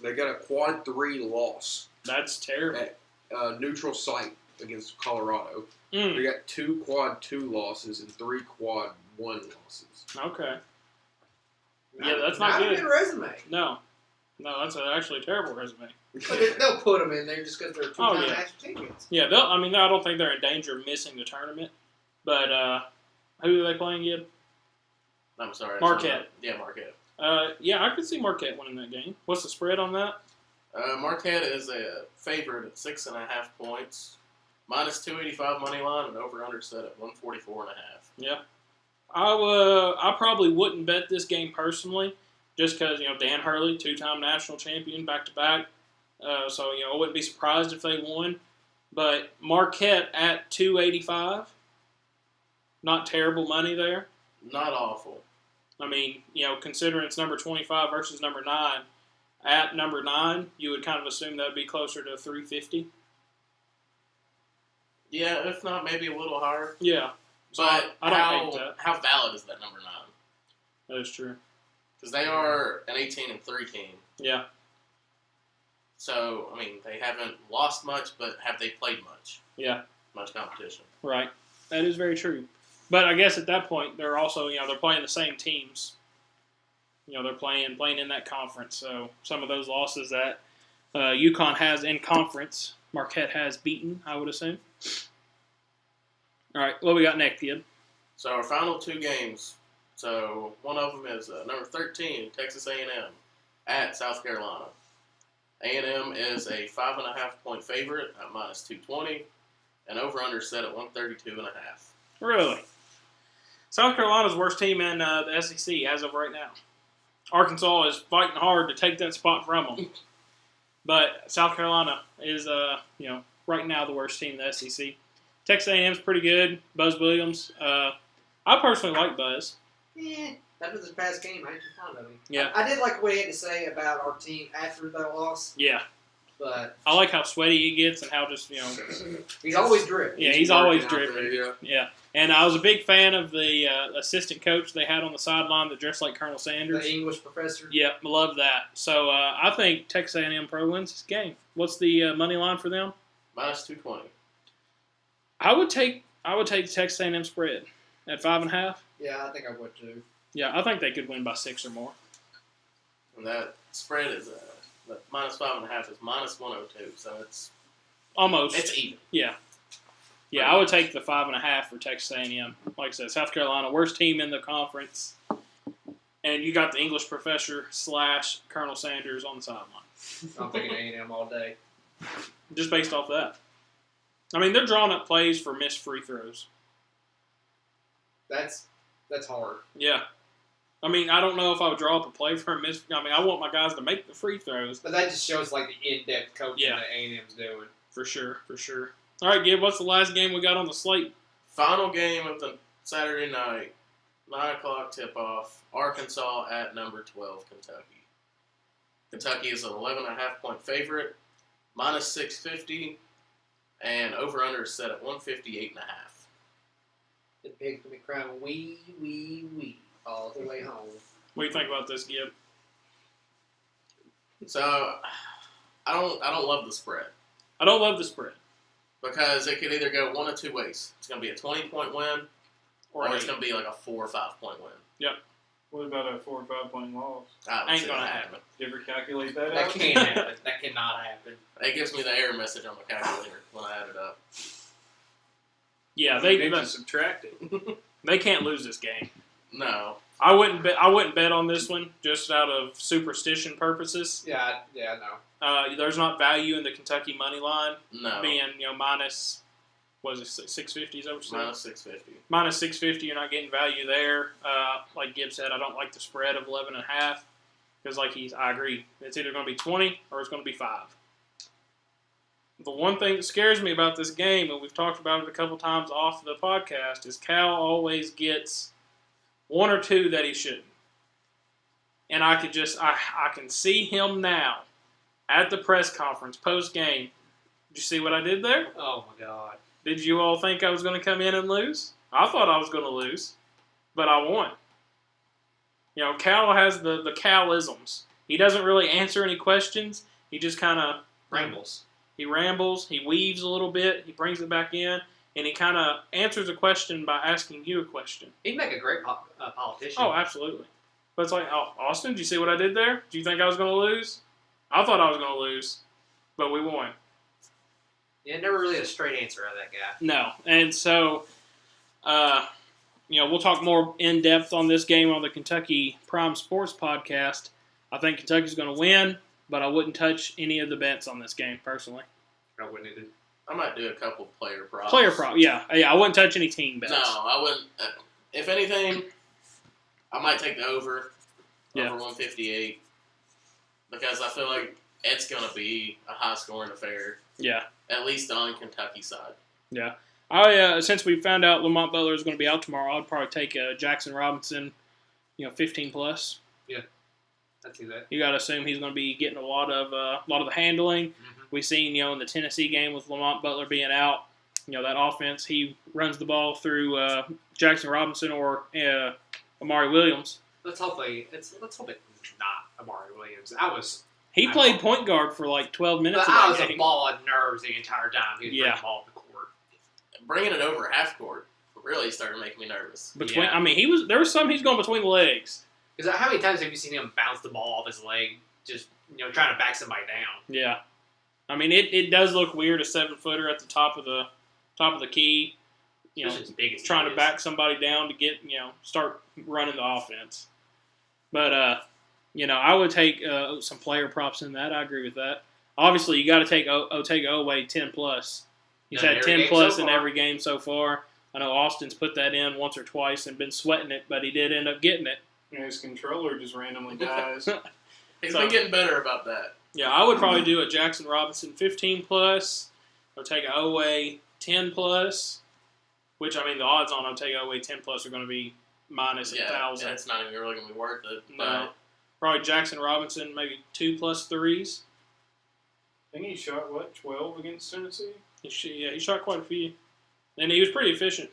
They got a quad 3 loss that's terrible. at neutral site against Colorado. They Mm, got 2 quad 2 losses and 3 quad 1 losses. okay. Yeah, that's not a good. good resume. No, that's actually a terrible resume. But they'll put them in there just because they're two-time Oh, yeah. national champions. Yeah, I don't think they're in danger of missing the tournament. But who are they playing, Gib? I'm sorry. Marquette. Yeah, Marquette. Yeah, I could see Marquette winning that game. What's the spread on that? Marquette is a favorite at 6.5 points, minus 285 money line, and over under set at 144.5. Yeah, I probably wouldn't bet this game personally, just because Dan Hurley, 2-time national champion, back to back. So I wouldn't be surprised if they won. But Marquette at 285, not terrible money there. Not awful. I mean, considering it's number 25 versus number 9, at number 9, you would kind of assume that would be closer to 350. Yeah, if not, maybe a little higher. Yeah. So But I don't hate that. how valid is that number 9? That is true. Because they are an 18-3 team. Yeah. So, I mean, they haven't lost much, but have they played much? Yeah. Much competition. Right. That is very true. But I guess at that point, they're also, they're playing the same teams. They're playing in that conference. So some of those losses that UConn has in conference, Marquette has beaten, I would assume. All right, what we got next, Gib? So our final 2 games. So one of them is number 13, Texas A&M, at South Carolina. A&M is a 5.5 point favorite at minus 220, and over under set at 132.5. Really? South Carolina's worst team in the SEC as of right now. Arkansas is fighting hard to take that spot from them. But South Carolina is, right now the worst team in the SEC. Texas A&M's pretty good. Buzz Williams. I personally like Buzz. That was his past game. I ain't too fond of him. Yeah. I did like what he had to say about our team after that loss. Yeah. but I like how sweaty he gets and how just he's always dripping. yeah, he's always working out dripping. there, Yeah, and I was a big fan of the assistant coach they had on the sideline that dressed like Colonel Sanders. The English professor. Yep, love that. So I think Texas A&M Pro wins this game. What's the money line for them? Minus 220. I would take Texas A&M spread at 5.5. Yeah, I think I would too. Yeah, I think they could win by 6 or more. And that spread is minus 5.5 is minus 102. So it's Almost. even. Yeah. Yeah, I would take the 5.5 for Texas A&M. Like I said, South Carolina, worst team in the conference. And you got the English professor / Colonel Sanders on the sideline. I'm thinking A&M all day. Just based off that. I mean, they're drawing up plays for missed free throws. That's hard. Yeah. I mean, I don't know if I would draw up a play for a missed. I mean, I want my guys to make the free throws. But that just shows like the in-depth coaching Yeah. that A&M's doing. For sure, for sure. All right, Gib, what's the last game we got on the slate? Final game of the Saturday night, 9 o'clock tip-off, Arkansas at number 12, Kentucky. Kentucky is an 11.5-point favorite, minus 650, and over-under is set at 158.5. The pig's gonna be crying wee all the way home. What do you think about this, Gib? So, I don't love the spread I don't love the spread. because it could either go one of two ways. It's going to be a 20-point win, or it's going to be like a 4 or 5-point win. What about a 4 or 5 point loss? I don't Ain't see gonna that happen. You ever calculate that That out? can't happen. That cannot happen. It gives me the error message on the calculator when I add it up. Yeah, You need to subtract it. they can't lose this game. No. I wouldn't bet on this one just out of superstition purposes. Yeah, no. There's not value in the Kentucky money line No. being minus. Was it 650? Is that what you said? Minus 650. Minus 650. You're not getting value there. Like Gibb said, I don't like the spread of 11.5 because I agree. It's either going to be 20 or it's going to be 5. The one thing that scares me about this game, and we've talked about it a couple times off the podcast, is Cal always gets one or two that he shouldn't. And I can see him now at the press conference post-game. Did you see what I did there? Oh my God. Did you all think I was going to come in and lose? I thought I was going to lose, but I won. Cal has the Cal-isms. He doesn't really answer any questions. He just kind of Rambles. He rambles, he weaves a little bit, he brings it back in, and he kind of answers a question by asking you a question. He'd make a great politician. Oh, absolutely. But it's like, oh, Austin, did you see what I did there? Do you think I was going to lose? I thought I was going to lose, but we won. Yeah, never really a straight answer out of that guy. No. And so, we'll talk more in depth on this game on the Kentucky Prime Sports podcast. I think Kentucky's going to win, but I wouldn't touch any of the bets on this game personally. I wouldn't either. I might do a couple player props. Yeah. I wouldn't touch any team bets. No, I wouldn't. If anything, I might take the over 158, because I feel like it's going to be a high-scoring affair. Yeah. At least on Kentucky's side. Yeah. Since we found out Lamont Butler is going to be out tomorrow, I'd probably take Jackson Robinson, 15 plus. I'd see that. You got to assume he's going to be getting a lot of the handling. Mm-hmm. We've seen, in the Tennessee game with Lamont Butler being out, that offense, he runs the ball through Jackson Robinson or Amari Williams. Let's hope it's not Amari Williams. He played point guard for like 12 minutes. But I was a ball of nerves the entire time. He was bringing the ball to the court. Bringing it over half court really started making me nervous. There was some he's going between the legs. Because how many times have you seen him bounce the ball off his leg, just trying to back somebody down? Yeah, I mean it does look weird, a 7-footer at the top of the key, As big as trying he to is. back somebody down to get start running the offense. But I would take some player props in that. I agree with that. Obviously, you got to take Otega Oweh 10 plus. He's Done had every 10 game plus so in far. every game so far. I know Austin's put that in once or twice and been sweating it, but he did end up getting it. His controller just randomly dies. He's been getting better about that. Yeah, I would probably do a Jackson Robinson 15 plus, Otega Oweh 10 plus, which the odds on Otega Oweh 10 plus are going to be minus 1,000. It's not even really going to be worth it. No. Probably Jackson Robinson maybe 2 plus threes. I think he shot, 12 against Tennessee? He shot quite a few. And he was pretty efficient.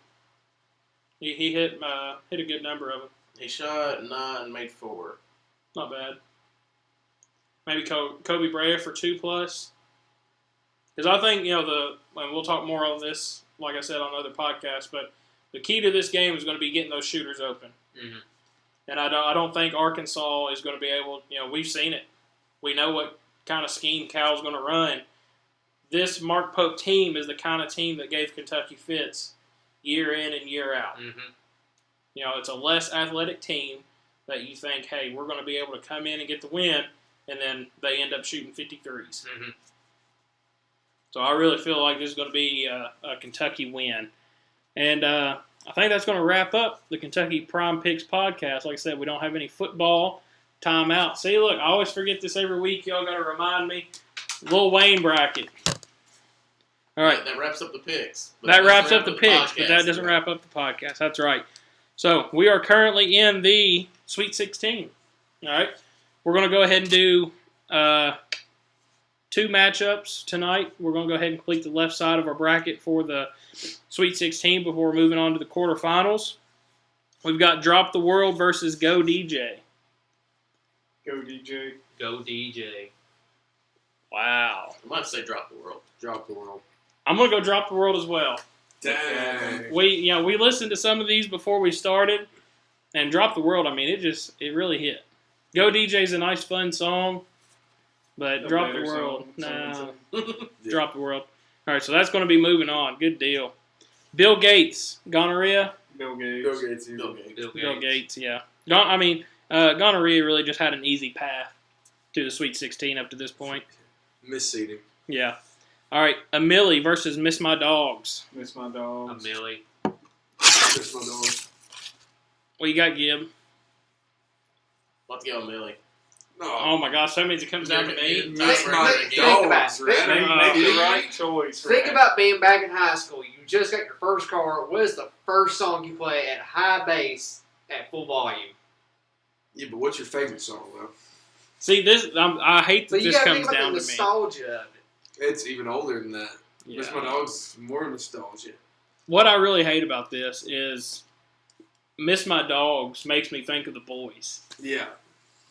He hit a good number of them. He shot 9, made 4. Not bad. Maybe Kobe Bryant for 2+. Because I think, and we'll talk more on this, like I said, on other podcasts, but the key to this game is going to be getting those shooters open. Mm-hmm. And I don't think Arkansas is going to be able, we've seen it. We know what kind of scheme Cal's going to run. This Mark Pope team is the kind of team that gave Kentucky fits year in and year out. Mm-hmm. It's a less athletic team that you think, hey, we're going to be able to come in and get the win, and then they end up shooting 53s. Mm-hmm. So I really feel like this is going to be a Kentucky win. And I think that's going to wrap up the Kentucky Prime Picks podcast. Like I said, we don't have any football timeout. See, look, I always forget this every week. Y'all got to remind me. Lil Wayne bracket. All right. That wraps up the picks. That wraps up the picks, podcast, but that doesn't wrap up the podcast. That's right. So we are currently in the Sweet 16. All right. We're going to go ahead and do 2 matchups tonight. We're going to go ahead and complete the left side of our bracket for the Sweet 16 before moving on to the quarterfinals. We've got Drop the World versus Go DJ. Go DJ. Go DJ. Wow. I might say drop the world. Drop the world. I'm going to go Drop the World as well. Dang. We listened to some of these before we started, and Drop the World, I mean, it really hit. Go DJ's a nice, fun song, but A Drop the better World, song, no. Yeah. Drop the World. All right, so that's going to be moving on. Good deal. Bill Gates, gonorrhea. Bill Gates. Go Gates. Bill Gates. Bill Gates, yeah. Gonorrhea really just had an easy path to the Sweet 16 up to this point. Misseeding. Yeah. All right, Millie versus Miss My Dogs. Miss my A dogs. Millie. Miss my dog. What you got, Gib? Let's go, Millie. Oh, my gosh, that means it comes down to me. Miss my Think about dogs, it. right? Make the right choice. Think Rat. about being back in high school. You just got your first car. What is the first song you play at high bass at full volume? Yeah, but what's your favorite song, though? See, I hate that But you this got to comes think about down the to me. nostalgia of it. It's even older than that. Yeah. Miss my dog's more nostalgia. What I really hate about this is Miss My Dogs makes me think of the boys. Yeah.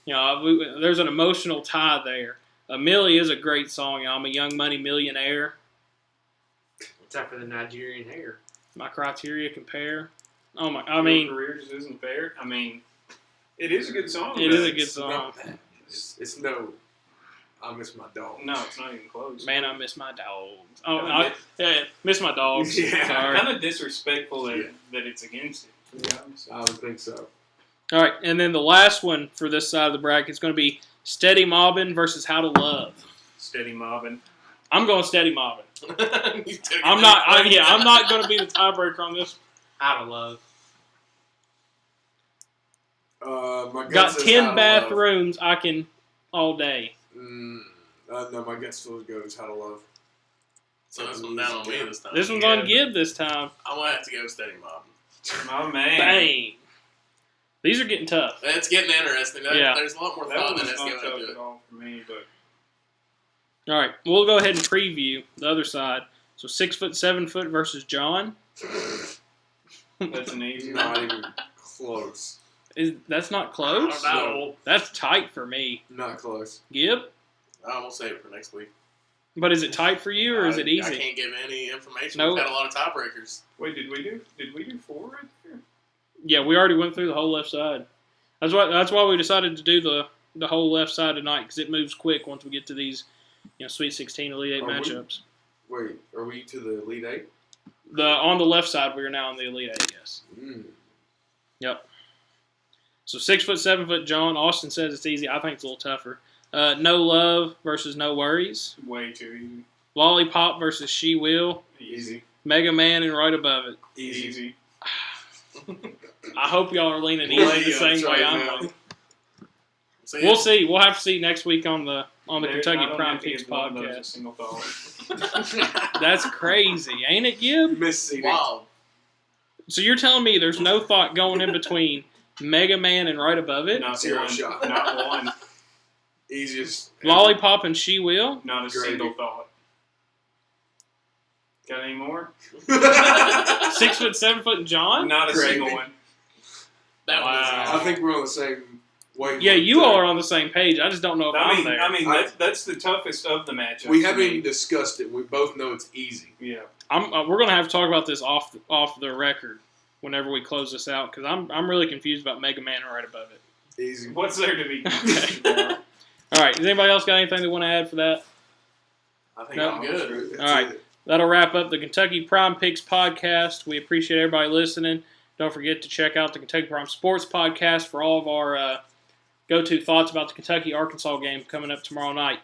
There's an emotional tie there. Millie is a great song. I'm a young money millionaire. Except for the Nigerian hair. My criteria compare. Oh my! I Your mean, career just isn't fair. I mean, it is a good song. It but is a good It's song. not that. It's no. I miss my dog. No, it's not even close. Man, I miss my dogs. Oh, miss my dogs. Yeah. Sorry. Kind of disrespectful that, Yeah. that it's against it. To be honest. I would think so. All right, and then the last one for this side of the bracket is going to be Steady Mobbin' versus How to Love. Steady mobbing. I'm going Steady Mobbin'. You took it I'm there. not. I'm not going to be the tiebreaker on this. Out of love. My gut Got says 10 How to bathrooms. I can all day. Love. No, my gut still goes How to Love. So this one's down on me this time. This one's Yeah. on Gib this time. I'm going to have to go Steady Mob. My man. Bang. These are getting tough. It's getting interesting. Yeah. There's a lot more That thought one than was has not going tough into at it. all for me, but All right, we'll go ahead and preview the other side. So 6 foot, 7 foot versus John. that's an easy Not one. even close. That's not close. I don't know. That's tight for me. Not close. Gib, I'm going to save it for next week. but is it tight for you or is it I easy? can't give any information. Nope. We've had a lot of tiebreakers. Wait, did we do 4 right there? Yeah, we already went through the whole left side. That's why we decided to do the whole left side tonight because it moves quick once we get to these Sweet 16 Elite 8 Are we? matchups. Wait, are we to the Elite Eight? On the left side, we are now in the Elite 8. Yes. Yep. So 6 foot, 7 foot John. Austin says it's easy. I think it's a little tougher. No Love versus No Worries. Way too easy. Lollipop versus She Will. Easy. Mega Man and right above it. Easy. I hope y'all are leaning We'll easy the see same right way I'm now. leaning. So, We'll see. We'll have to see next week on the I Kentucky don't Prime have to Picks give one of those a podcast. single thought. That's crazy, ain't it, Gib? Misseeding. wow. So you're telling me there's no thought going in between Mega Man and right above it? Not Zero one. shot. Not one. Easiest. Lollipop and She Will. Not a Gravy. single thought. Got any more? 6 foot, 7 foot, and John. Not a Gravy. single one. That one is Wow. I think we're on the same wavelength. Yeah, you all are on the same page. I just don't know if I'm there. I mean that's the toughest of the matchups. We haven't to even me. discussed it. We both know it's easy. Yeah. We're gonna have to talk about this off the record whenever we close this out because I'm really confused about Mega Man right above it. Easy. What's there to be? Okay. All right. Does anybody else got anything they want to add for that? I think No. I'm Good. That's All right. it. That'll wrap up the Kentucky Prime Picks podcast. We appreciate everybody listening. Don't forget to check out the Kentucky Prime Sports podcast for all of our go-to thoughts about the Kentucky-Arkansas game coming up tomorrow night.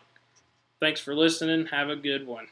Thanks for listening. Have a good one.